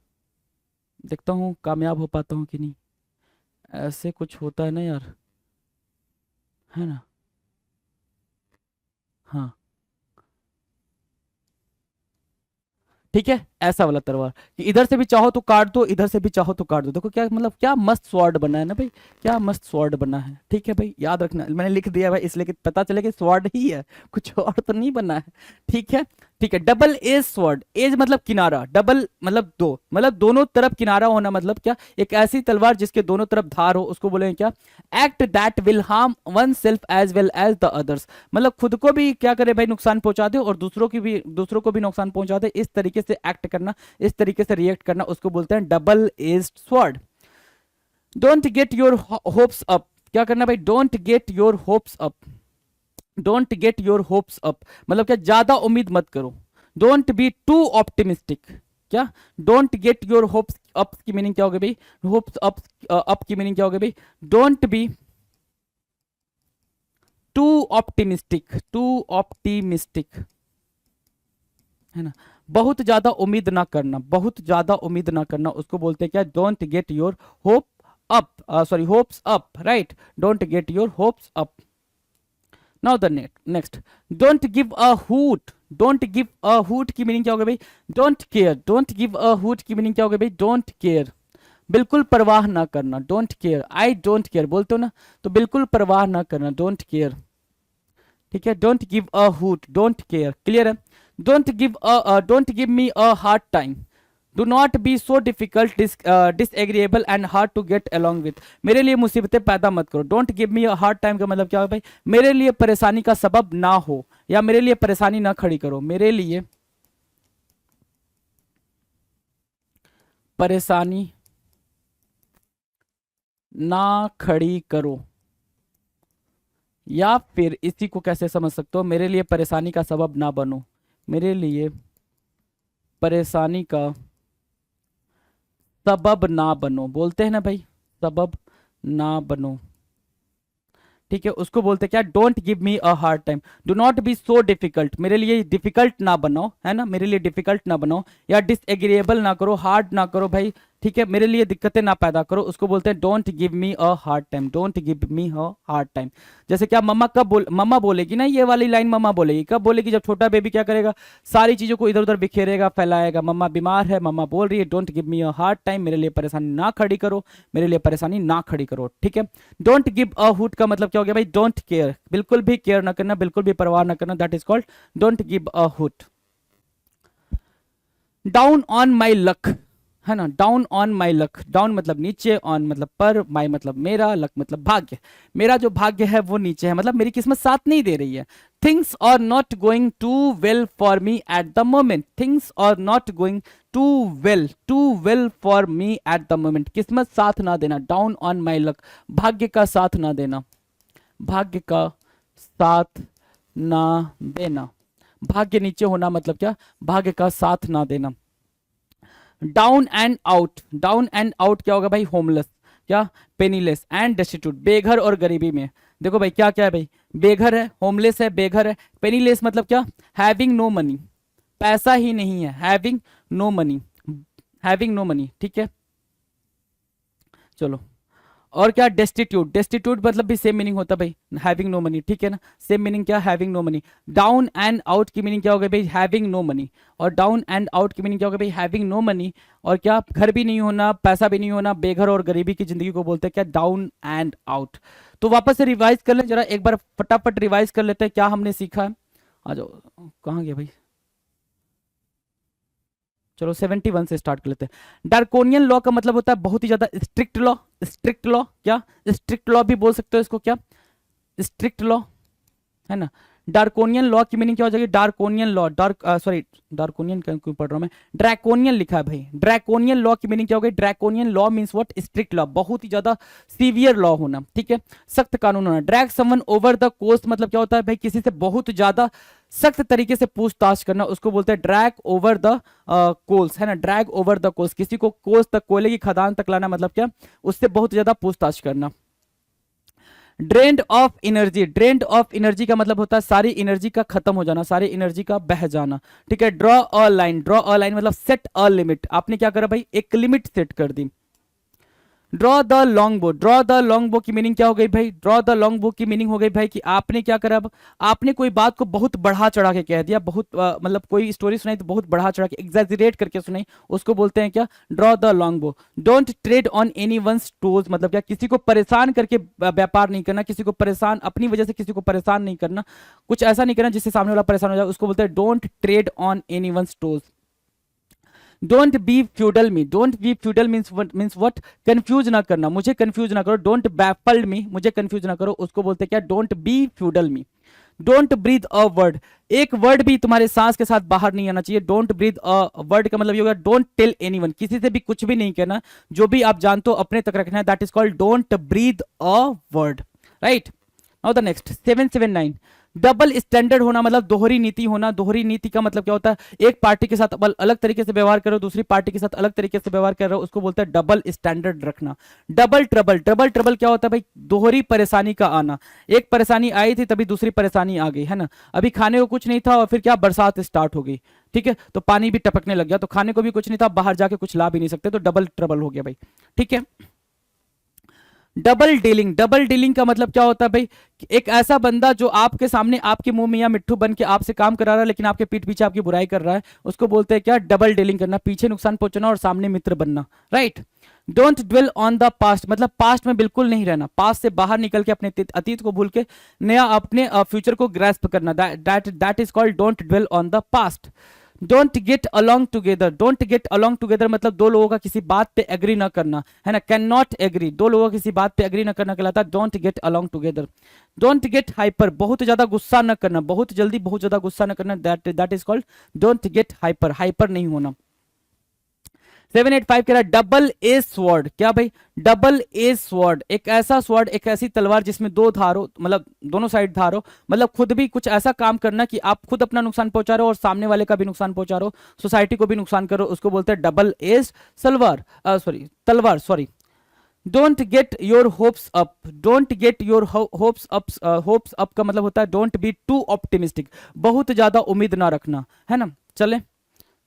देखता हूँ कामयाब हो पाता हूँ कि नहीं, ऐसे कुछ होता है ना यार, है ना, हाँ ठीक है, ऐसा वाला तलवार कि इधर से भी चाहो तो काट दो, इधर से भी चाहो तो काट दो। देखो क्या मतलब, क्या मस्त स्वॉर्ड बना है ना भाई, क्या मस्त स्वॉर्ड बना है। ठीक है भाई, याद रखना, मैंने लिख दिया भाई इसलिए कि पता चले कि स्वॉर्ड ही है, कुछ और तो नहीं बना है। ठीक है, ठीक है। डबल एज स्वॉर्ड, एज मतलब किनारा, डबल मतलब दो, मतलब दोनों तरफ किनारा होना, मतलब क्या, एक ऐसी तलवार जिसके दोनों तरफ धार हो, उसको बोलेंगे क्या, act that will harm oneself as well as the others. मतलब खुद को भी क्या करे भाई, नुकसान पहुंचा दे, और दूसरों को भी नुकसान पहुंचा दे, इस तरीके से एक्ट करना, इस तरीके से रिएक्ट करना, उसको बोलते हैं double edged sword. Don't get your hopes up, क्या करना भाई, don't get your hopes up, don't get your hopes up मतलब क्या, ज्यादा उम्मीद मत करो। डोंट बी टू ऑप्टिमिस्टिक, क्या, don't get your hopes up की मीनिंग क्या होगी भाई, होप्स अप, अप की मीनिंग क्या होगी भाई, don't B to optimistic, to optimistic, है ना, बहुत ज्यादा उम्मीद ना करना, बहुत ज्यादा उम्मीद ना करना, उसको बोलते हैं क्या, don't get your hope up, sorry hopes up, right, don't get your hopes up. Now the next, don't give a hoot, don't give a hoot की मीनिंग क्या होगा भाई, don't care, don't give a hoot की meaning क्या होगा भाई, don't care, बिल्कुल परवाह ना करना, don't care, I don't care बोलते हो ना, तो बिल्कुल परवाह ना करना, डोंट केयर। ठीक है, don't give a hoot, don't care, clear है। Don't give me a hard time, do not be so difficult, disagreeable and hard to get along with, मेरे लिए मुसीबतें पैदा मत करो। Don't give me a hard time का मतलब क्या है भाई, मेरे लिए परेशानी का सबब ना हो, या मेरे लिए परेशानी ना खड़ी करो, मेरे लिए परेशानी ना खड़ी करो। या फिर इसी को कैसे समझ सकते हो, मेरे लिए परेशानी का सबब ना बनो, मेरे लिए परेशानी का सबब ना बनो, बोलते हैं ना भाई, सबब ना बनो। ठीक है, उसको बोलते हैं क्या, don't give me a hard time, do not be so difficult, मेरे लिए डिफिकल्ट ना बनाओ, है ना, मेरे लिए डिफिकल्ट ना बनाओ, या डिसएग्रीएबल ना करो, हार्ड ना करो भाई। ठीक है, मेरे लिए दिक्कतें ना पैदा करो, उसको बोलते हैं don't give me a hard time, don't give me a hard time. जैसे क्या, मम्मा बोलेगी ना, ये वाली लाइन मम्मा बोलेगी कब बोलेगी, जब छोटा बेबी क्या करेगा, सारी चीजों को इधर उधर बिखेरेगा, फैलाएगा, मम्मा बीमार है, मम्मा बोल रही है don't give me a hard time, मेरे लिए परेशानी ना खड़ी करो, मेरे लिए परेशानी ना खड़ी करो। ठीक है, डोंट गिव अ हुट का मतलब क्या हो गया भाई, डोंट केयर, बिल्कुल भी केयर ना करना, बिल्कुल भी परवाह ना करना, that is called don't give a hoot. Down on my luck, है ना, down on my luck, down मतलब नीचे, ऑन मतलब पर, माई मतलब मेरा, लक मतलब भाग्य, मेरा जो भाग्य है वो नीचे है, मतलब मेरी किस्मत साथ नहीं दे रही है। Things are not going too well for me at the moment, things are not going too well for me at the moment, किस्मत साथ ना देना, डाउन ऑन माई लक, भाग्य का साथ ना देना, भाग्य का साथ ना देना, भाग्य नीचे होना मतलब क्या, भाग्य का साथ ना देना। Down and out, down and out क्या होगा भाई, होमलेस, क्या, पेनीलेस एंड डेस्टिट्यूट, बेघर और गरीबी में। देखो भाई क्या क्या है भाई, बेघर है, होमलेस है, बेघर है, पेनीलेस मतलब क्या, हैविंग नो मनी, पैसा ही नहीं है, having no money, having no money. ठीक है, चलो, और क्या, डेस्टिट्यूट, डेस्टिट्यूट मतलब भी सेम मीनिंग होता है भाई, हैविंग नो मनी। ठीक है ना, सेम मीनिंग क्या, having no money. Down and out की मीनिंग क्या हो गई भाई, हैविंग नो मनी, और डाउन एंड आउट की मीनिंग क्या हो गई भाई, हैविंग नो मनी, और क्या, घर भी नहीं होना, पैसा भी नहीं होना, बेघर और गरीबी की जिंदगी को बोलते हैं क्या, डाउन एंड आउट। तो वापस से रिवाइज कर लें जरा, एक बार फटाफट रिवाइज कर लेते हैं क्या हमने सीखा है। आ जाओ, कहाँ गया भाई, चलो 71 से स्टार्ट कर लेते हैं। डार्कोनियन लॉ का मतलब होता है बहुत ही ज्यादा स्ट्रिक्ट लॉ, स्ट्रिक्ट लॉ, क्या, स्ट्रिक्ट लॉ भी बोल सकते हो इसको, क्या, स्ट्रिक्ट लॉ, है ना। डार्कोनियन लॉ की मीनिंग क्या हो जाएगी, डार्कोनियन लॉ, डार्क सॉरी, डार्कोनियन क्यों पढ़ रहा हूं मैं, ड्रैकोनियन लिखा है भाई, ड्रैकोनियन लॉ की मीनिंग क्या हो गई, draconian law means what, strict law, बहुत ही ज्यादा सीवियर लॉ होना। ठीक है, सख्त कानून होना। ड्रैग समवन ओवर द कोस्ट मतलब क्या होता है भाई, किसी से बहुत ज्यादा सख्त तरीके से पूछताछ करना, उसको बोलते हैं ड्रैग ओवर द कोल्स, है ना, ड्रैग ओवर द कोल्स, किसी को कोस तक, कोयले की खदान तक लाना मतलब क्या, उससे बहुत ज्यादा पूछताछ करना। Drained of energy, drained of energy का मतलब होता है सारी एनर्जी का खत्म हो जाना, सारी एनर्जी का बह जाना। ठीक है, draw a line, draw a line मतलब सेट अ लिमिट, आपने क्या करा भाई, एक लिमिट सेट कर दी। Draw the long bow, draw the long bow की मीनिंग क्या हो गई भाई? ड्रॉ द लॉन्ग बो की मीनिंग हो गई भाई कि आपने क्या करा, अब आपने कोई बात को बहुत बढ़ा चढ़ा के कह दिया, बहुत मतलब कोई स्टोरी सुनाई तो बहुत बढ़ा चढ़ा के एग्जैजरेट करके सुनाई, उसको बोलते हैं क्या? Draw the long bow. Don't tread on anyone's toes, मतलब क्या? किसी को परेशान करके व्यापार नहीं करना, किसी को परेशान अपनी वजह से किसी को परेशान नहीं करना, कुछ ऐसा नहीं करना जिससे सामने वाला परेशान हो जाए, उसको बोलते हैं don't tread on anyone's toes. Don't befuddle me, don't befuddle means what? Confuse ना करना, मुझे कंफ्यूज ना करो। डोंट बैफल्ड मी, मुझे कंफ्यूज ना करो, उसको बोलते हैं क्या? Don't befuddle me. Don't breathe a word, एक वर्ड भी तुम्हारे सांस के साथ बाहर नहीं आना चाहिए। डोंट ब्रीथ अ वर्ड का मतलब ये होगा डोंट टेल एनीवन, किसी से भी कुछ भी नहीं कहना, जो भी आप जानते हो अपने तक रखना है, that is called don't breathe a word, right. Now the next 779, double standard होना मतलब दोहरी नीति होना। दोहरी नीति का मतलब क्या होता है? एक पार्टी के साथ अलग तरीके से व्यवहार करो, दूसरी पार्टी के साथ अलग तरीके से व्यवहार कर रहे हो, उसको बोलते हैं डबल स्टैंडर्ड रखना। डबल ट्रबल, डबल ट्रबल क्या होता है भाई? दोहरी परेशानी का आना, एक परेशानी आई थी तभी दूसरी परेशानी आ गई, है ना? अभी खाने को कुछ नहीं था और फिर क्या, बरसात स्टार्ट हो गई, ठीक है, तो पानी भी टपकने लग गया, तो खाने को भी कुछ नहीं था, बाहर जाके कुछ ला भी नहीं सकते, तो डबल ट्रबल हो गया भाई, ठीक है। डबल डीलिंग, डबल डीलिंग का मतलब क्या होता है भाई? एक ऐसा बंदा जो आपके सामने आपके मुंह में या मिट्ठू बन के आपसे काम करा रहा है लेकिन आपके पीठ पीछे आपकी बुराई कर रहा है, उसको बोलते हैं क्या? डबल डीलिंग करना, पीछे नुकसान पहुंचाना और सामने मित्र बनना, right. Don't dwell on the past, मतलब पास्ट में बिल्कुल नहीं रहना, पास्ट से बाहर निकल के अपने अतीत को भूल के नया अपने फ्यूचर को ग्रैस्प करना, that is called don't dwell on the past. Don't get along together, don't get along together मतलब दो लोगों का किसी बात पे एग्री ना करना, है ना? कैन नॉट एग्री, दो लोगों का किसी बात पे एग्री ना करना कहलाता है don't get along together. Don't get hyper, बहुत ज्यादा गुस्सा ना करना, बहुत जल्दी बहुत ज्यादा गुस्सा ना करना, that is called don't get hyper, hyper नहीं होना। 785 कह रहा है डबल एज स्वॉर्ड, क्या भाई? डबल एज स्वॉर्ड, एक ऐसा स्वॉर्ड, एक ऐसी तलवार जिसमें दो धार हो, मतलब दोनों साइड धार हो, मतलब खुद भी कुछ ऐसा काम करना कि आप खुद अपना नुकसान पहुंचा रहे हो और सामने वाले का भी नुकसान पहुंचा रहे हो, सोसाइटी को भी नुकसान करो, उसको बोलते हैं डबल एज सलवार, सॉरी तलवार, sorry. Don't get your hopes up, don't get your hopes up, hopes up का मतलब होता है डोंट बी टू ऑप्टिमिस्टिक, बहुत ज्यादा उम्मीद ना रखना, है ना? चले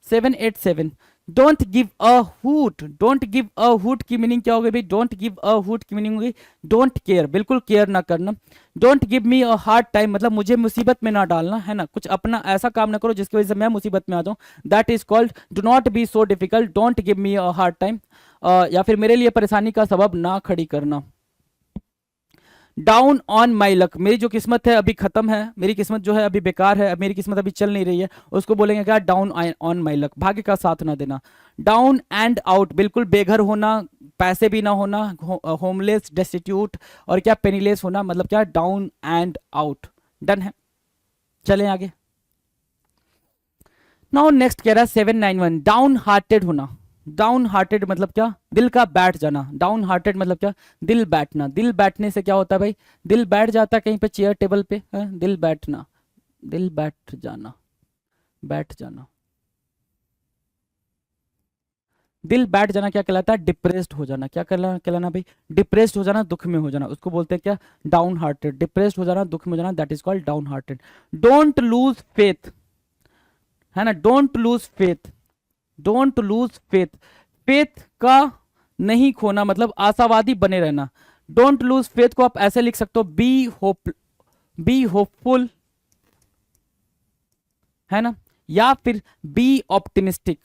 787, don't give a hoot, don't give a hoot की मीनिंग क्या हो गई भाई? डोंट गिव अ हुट की मीनिंग होगी डोंट केयर, बिल्कुल केयर ना करना। Don't give me a hard time मतलब मुझे मुसीबत में ना डालना, है ना? कुछ अपना ऐसा काम ना करो जिसकी वजह से मैं मुसीबत में आ जाऊं, that is called do not be so difficult, don't give me a hard time, या फिर मेरे लिए परेशानी का सबब ना खड़ी करना। डाउन ऑन माई लक, मेरी जो किस्मत है अभी खत्म है, मेरी किस्मत जो है अभी बेकार है, मेरी किस्मत अभी चल नहीं रही है, उसको बोलेंगे क्या? डाउन ऑन माई लक, भाग्य का साथ ना देना। डाउन एंड आउट, बिल्कुल बेघर होना, पैसे भी ना होना, होमलेस डेस्टिट्यूट और क्या पेनीलेस होना, मतलब क्या? डाउन एंड आउट, डन है। चलें आगे। नाउ नेक्स्ट कह रहा है 791, डाउन हार्टेड होना। डाउन हार्टेड मतलब क्या? दिल का बैठ जाना। डाउन हार्टेड मतलब क्या? दिल बैठना। दिल बैठने से क्या होता है भाई? दिल बैठ जाता है कहीं पे, चेयर टेबल पे, है? दिल बैठना, दिल बैठ जाना, बैठ जाना, दिल बैठ जाना क्या कहलाता है? डिप्रेस्ड हो जाना। क्या कहलाना भाई? डिप्रेस्ड हो जाना, दुख में हो जाना, उसको बोलते हैं क्या? Down hearted. डिप्रेस्ड हो जाना, दुख में हो जाना, that is called down hearted. Don't lose faith, है ना? Don't lose faith, don't lose faith, faith का नहीं खोना मतलब आशावादी बने रहना। डोंट लूज फेथ को आप ऐसे लिख सकते हो बी होप, बी होपफुल, है ना? या फिर बी ऑप्टिमिस्टिक,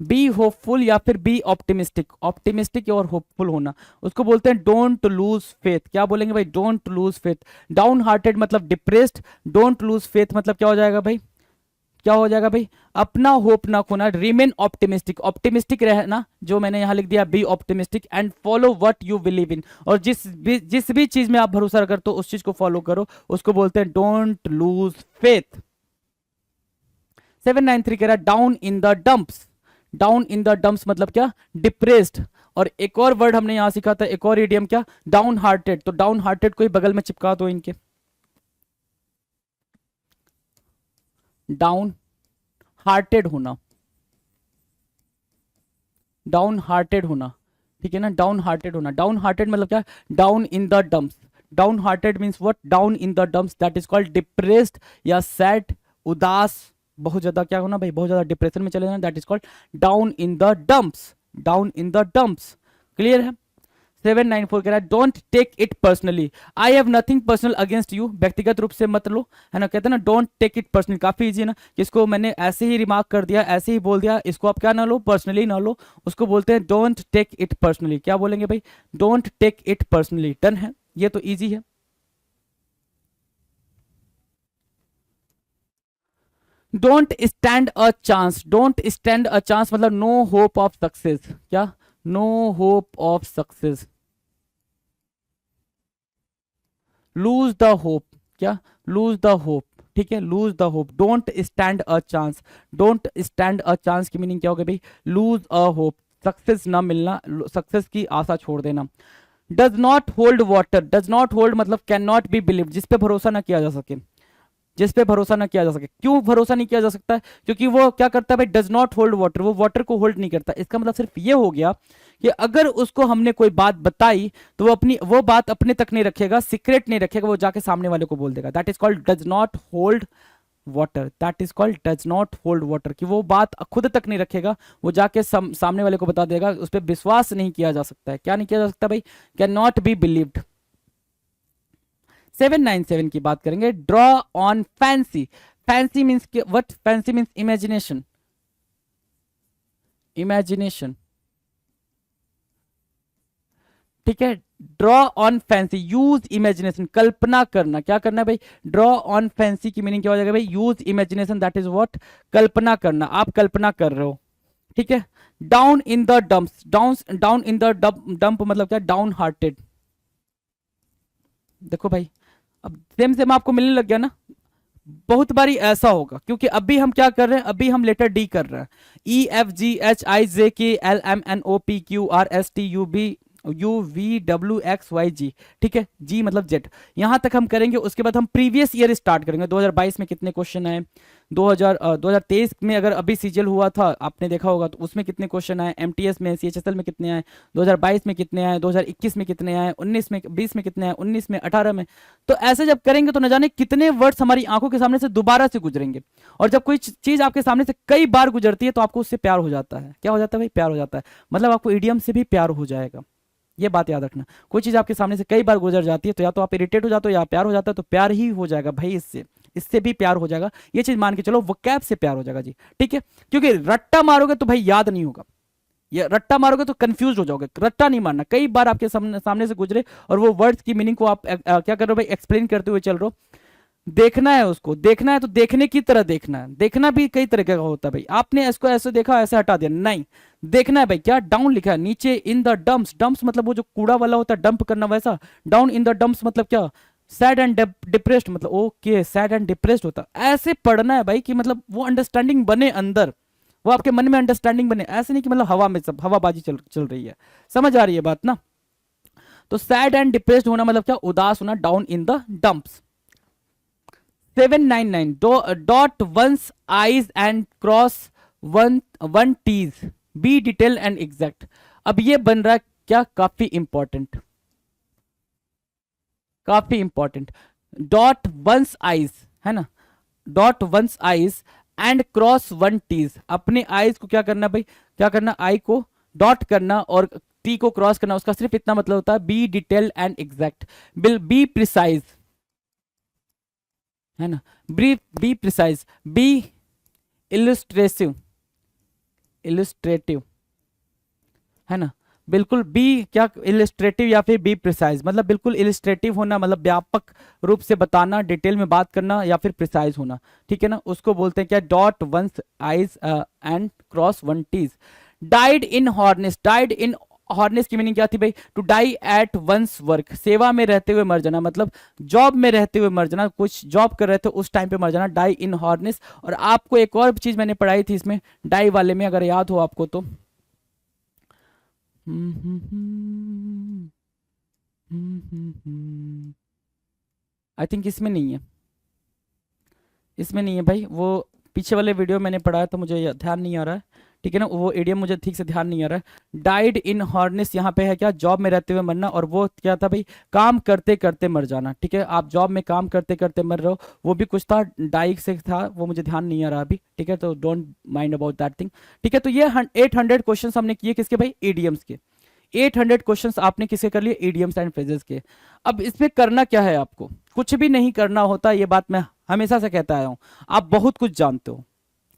बी होपफुल या फिर बी ऑप्टिमिस्टिक, ऑप्टिमिस्टिक और होपफुल होना, उसको बोलते हैं डोंट लूज फेथ। क्या बोलेंगे भाई? Don't lose faith. Down hearted मतलब डिप्रेस्ड, डोंट लूज फेथ मतलब क्या हो जाएगा भाई? क्या हो जाएगा भाई? अपना होप ना खोना, रिमेन ऑप्टिमिस्टिक, ऑप्टिमिस्टिक रहना, जो मैंने यहां लिख दिया be optimistic, and follow what you believe in, और जिस भी चीज में आप भरोसा करते हो उस चीज को फॉलो करो, उसको बोलते हैं डोंट लूज फेथ। 793 कह रहा है down in the dumps. Down in the dumps मतलब क्या? डिप्रेस्ड। और एक और वर्ड हमने यहां सीखा था, एक और इडियम, क्या? Down hearted. तो डाउन हार्टेड को ही बगल में चिपका दो इनके, डाउन हार्टेड होना, डाउन हार्टेड होना, ठीक है ना? डाउन हार्टेड होना, डाउन हार्टेड मतलब क्या? Down in the dumps. Down hearted means what? Down in the dumps, that is called depressed या सैड, उदास, बहुत ज्यादा क्या होना भाई, बहुत ज्यादा डिप्रेशन में चले जाना, that is called down in the dumps, down in the dumps. Clear है। 794 कह रहा है don't take it personally, I have nothing personal against you, व्यक्तिगत रूप से मत लो, है ना। कहते हैं ना डोंट टेक इट पर्सनली, काफी इजी है ना, इसको मैंने ऐसे ही रिमार्क कर दिया, ऐसे ही बोल दिया, इसको आप क्या ना लो, पर्सनली ना लो, उसको बोलते हैं डोंट टेक इट पर्सनली। क्या बोलेंगे भाई, don't take it personally. Done है, ये तो इजी है। Don't stand a chance, don't stand a chance मतलब नो होप ऑफ सक्सेस। क्या, no hope of success, lose the hope. क्या, लूज द होप, ठीक है, lose the hope, don't stand a chance, don't stand a chance की meaning क्या होगी भाई, lose a hope, success ना मिलना, सक्सेस की आशा छोड़ देना। Does not hold water, does not hold मतलब कैन नॉट बी बिलीव, जिस पे भरोसा ना किया जा सके, जिस पे भरोसा ना किया जा सके। क्यों भरोसा नहीं किया जा सकता है, क्योंकि वो क्या करता है भाई, डज नॉट होल्ड वाटर, वो वाटर को होल्ड नहीं करता। इसका मतलब सिर्फ ये हो गया कि अगर उसको हमने कोई बात बताई तो वो अपनी वो बात अपने तक नहीं रखेगा, सीक्रेट नहीं रखेगा, वो जाके सामने वाले को बोल देगा। That is called does not hold water, that is called does not hold water, कि वो बात खुद तक नहीं रखेगा, वो जाके सामने वाले को बता देगा, उस पर विश्वास नहीं किया जा सकता है। क्या नहीं किया जा सकता भाई, कैन नॉट बी बिलीव्ड। 797 की बात करेंगे, draw on fancy, fancy means what, fancy means imagination, imagination, ठीक है। Draw on fancy, use imagination, कल्पना करना। क्या करना है भाई, ड्रॉ ऑन फैंसी की मीनिंग क्या हो जाएगा भाई, use imagination, that is what, कल्पना करना, आप कल्पना कर रहे हो, ठीक है। Down in the dumps, down down in the dump मतलब क्या, डाउन हार्टेड। देखो भाई, अब सेम सेम आपको मिलने लग गया ना। बहुत बारी ऐसा होगा, क्योंकि अभी हम क्या कर रहे हैं, अभी हम लेटर डी कर रहे हैं, E F G H I J K L M N O P Q R S T U B U V W X Y Z, ठीक है, जी मतलब जेड, यहां तक हम करेंगे। उसके बाद हम प्रीवियस ईयर स्टार्ट करेंगे, 2022 में कितने क्वेश्चन आए, 2023 में अगर अभी सीजीएल हुआ था आपने देखा होगा तो उसमें कितने क्वेश्चन आए, एमटीएस में सीएचएसएल में कितने आए, 2022 में कितने आए, 2021 में कितने आए, 19 में, 20 में कितने आए, 19 में, 18 में। तो ऐसे जब करेंगे तो न जाने कितने वर्ड्स हमारी आंखों के सामने से दोबारा से गुजरेंगे। और जब कोई चीज आपके सामने से कई बार गुजरती है तो आपको उससे प्यार हो जाता है। क्या हो जाता है भाई, प्यार हो जाता है, मतलब आपको ईडियम से भी प्यार हो जाएगा। ये बात याद रखना, कोई चीज आपके सामने से कई बार गुजर जाती है तो या तो आप इरिटेट हो जाते हो या प्यार हो जाता है, तो प्यार ही हो जाएगा भाई, इससे इससे भी प्यार हो जाएगा। ये चीज मान के चलो, वो कैब से प्यार हो जाएगा जी, ठीक है। क्योंकि रट्टा मारोगे तो भाई याद नहीं होगा, ये रट्टा मारोगे तो कंफ्यूज हो जाओगे। रट्टा नहीं मारना, कई बार आपके सामने से गुजरे और वो वर्ड्स की मीनिंग को आप क्या कर रहे हो भाई, एक्सप्लेन करते हुए चल रहे हो। देखना है उसको, देखना है तो देखने की तरह देखना है। देखना भी कई तरीके का होता है भाई, आपने इसको ऐसे देखा ऐसे हटा दिया, नहीं। देखना है भाई, क्या डाउन लिखा है नीचे, इन द डंप्स, डंप्स मतलब वो जो कूड़ा वाला होता है, डंप करना वैसा। डाउन इन द डंप्स मतलब क्या, सैड एंड डिप्रेस्ड, मतलब ओके सैड एंड डिप्रेस्ड होता है। ऐसे पढ़ना है भाई कि मतलब वो अंडरस्टैंडिंग बने अंदर, वो आपके मन में अंडरस्टैंडिंग बने, ऐसे नहीं कि मतलब हवा में सब हवाबाजी चल चल रही है। समझ आ रही है बात ना। तो सैड एंड डिप्रेस्ड होना मतलब क्या, उदास होना, down in the dumps. 799 dot one's i's and cross one one t's, be detail and exact. अब ये बन रहा है क्या, काफी इंपॉर्टेंट, काफी इंपॉर्टेंट। डॉट वंस आईज, है ना, dot one's i's and cross one t's, अपने आईज को क्या करना भाई, क्या करना, आई को डॉट करना और टी को क्रॉस करना। उसका सिर्फ इतना मतलब होता है, be detail and exact, will be precise, है ना, be precise, be illustrative, illustrative, है ना, बिल्कुल बी क्या, इलस्ट्रेटिव या फिर बी प्रिसाइज, मतलब बिल्कुल इलस्ट्रेटिव होना, मतलब व्यापक रूप से बताना, डिटेल में बात करना, या फिर प्रिसाइज होना, ठीक है ना। उसको बोलते हैं क्या, dot one's i's and cross one t's. Died in harness, died in harness की मीनिंग क्या थी भाई, to die at one's work, सेवा में रहते हुए मर जाना, मतलब जॉब में रहते हुए मर जाना, कुछ जॉब कर रहे थे उस टाइम पे मर जाना, डाई इन हॉर्नेस। और आपको एक और चीज मैंने पढ़ाई थी इसमें डाई वाले में, अगर याद हो आपको तो, आई थिंक इसमें नहीं है, इसमें नहीं है भाई, वो पीछे वाले वीडियो मैंने पढ़ाया था, मुझे ध्यान नहीं आ रहा है, ठीक है ना, वो एडीएम मुझे ठीक से ध्यान नहीं आ रहा है। डाइड इन हॉर्नेस यहाँ पे है क्या, जॉब में रहते हुए मरना, और वो क्या था भाई, काम करते करते मर जाना। ठीक है, आप जॉब में काम करते करते मर रहे हो, वो भी कुछ था, डाइक से था, वो मुझे ध्यान नहीं आ रहा अभी। ठीक है, तो don't mind about that thing. ठीक है, तो ये 800 क्वेश्चन हमने किए किसके भाई, एडीएम्स के। 800 क्वेश्चंस आपने किसके कर लिए, इडियम्स एंड फ्रेजेस के। अब इसमें करना क्या है, आपको कुछ भी नहीं करना होता, ये बात मैं हमेशा से कहता आया हूं। आप बहुत कुछ जानते हो,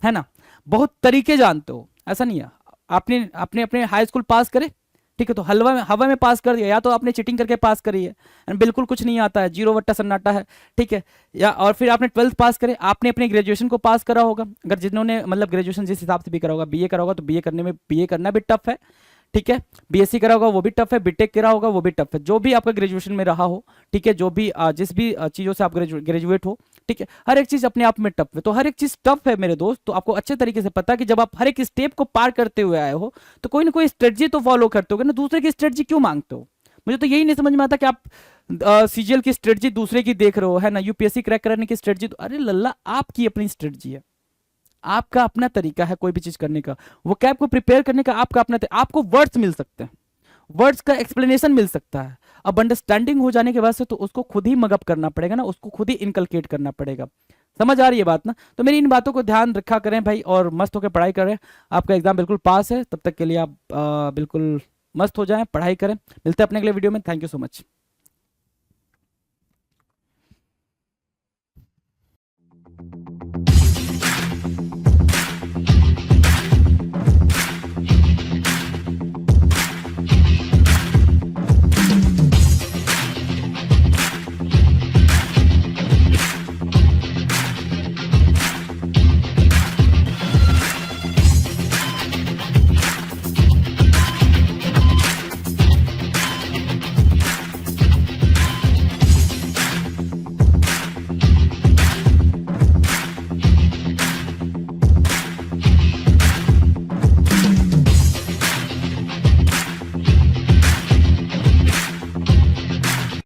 है ना, बहुत तरीके जानते हो, ऐसा नहीं है। आपने आपने अपने हाई स्कूल पास करे, ठीक है, तो हवा में पास कर दिया, या तो आपने चीटिंग करके पास करी है and बिल्कुल कुछ नहीं आता है, जीरो वट्टा सन्नाटा है। ठीक है, या और फिर आपने 12th पास करे, आपने अपनी ग्रेजुएशन को पास करा होगा, अगर जिन्होंने मतलब ग्रेजुएशन जिस हिसाब से भी करा होगा, बीए करा होगा, तो बीए करने में बीए करना भी टफ है। ठीक है, बीएससी करा होगा वो भी टफ है, बीटेक करा होगा वो भी टफ है, जो भी आपका ग्रेजुएशन में रहा हो। ठीक है, जो भी जिस भी चीज़ों से आप ग्रेजुएट हो, ठीक है, हर एक चीज़ अपने आप में टफ है। तो हर एक चीज़ टफ है मेरे दोस्त, तो आपको अच्छे तरीके से पता है कि जब आप हर एक स्टेप को पार करते हुए आए हो, तो कोई ना कोई स्ट्रेटजी तो फॉलो करते हो ना, दूसरे की स्ट्रेटजी क्यों मांगते हो। मुझे तो यही नहीं समझ में आता कि आप सीजीएल की स्ट्रेटजी दूसरे की देख रहे हो, है ना, यूपीएससी क्रैक करने की स्ट्रेटजी, तो अरे लल्ला आपकी अपनी स्ट्रेटजी है, आपका अपना तरीका है कोई भी चीज करने का, वो कैब को प्रिपेयर करने का आपका अपना आपको वर्ड्स मिल सकते हैं, वर्ड्स का एक्सप्लेनेशन मिल सकता है। अब अंडरस्टैंडिंग हो जाने के बाद से तो उसको खुद ही मगअप करना पड़ेगा ना, उसको खुद ही इनकलकेट करना पड़ेगा। समझ आ रही है बात ना, तो मेरी इन बातों को ध्यान रखा करें भाई, और मस्त होकर पढ़ाई करें। आपका एग्जाम बिल्कुल पास है, तब तक के लिए आप बिल्कुल मस्त हो जाएं, पढ़ाई करें। मिलते हैं अपने अगले वीडियो में, थैंक यू सो मच।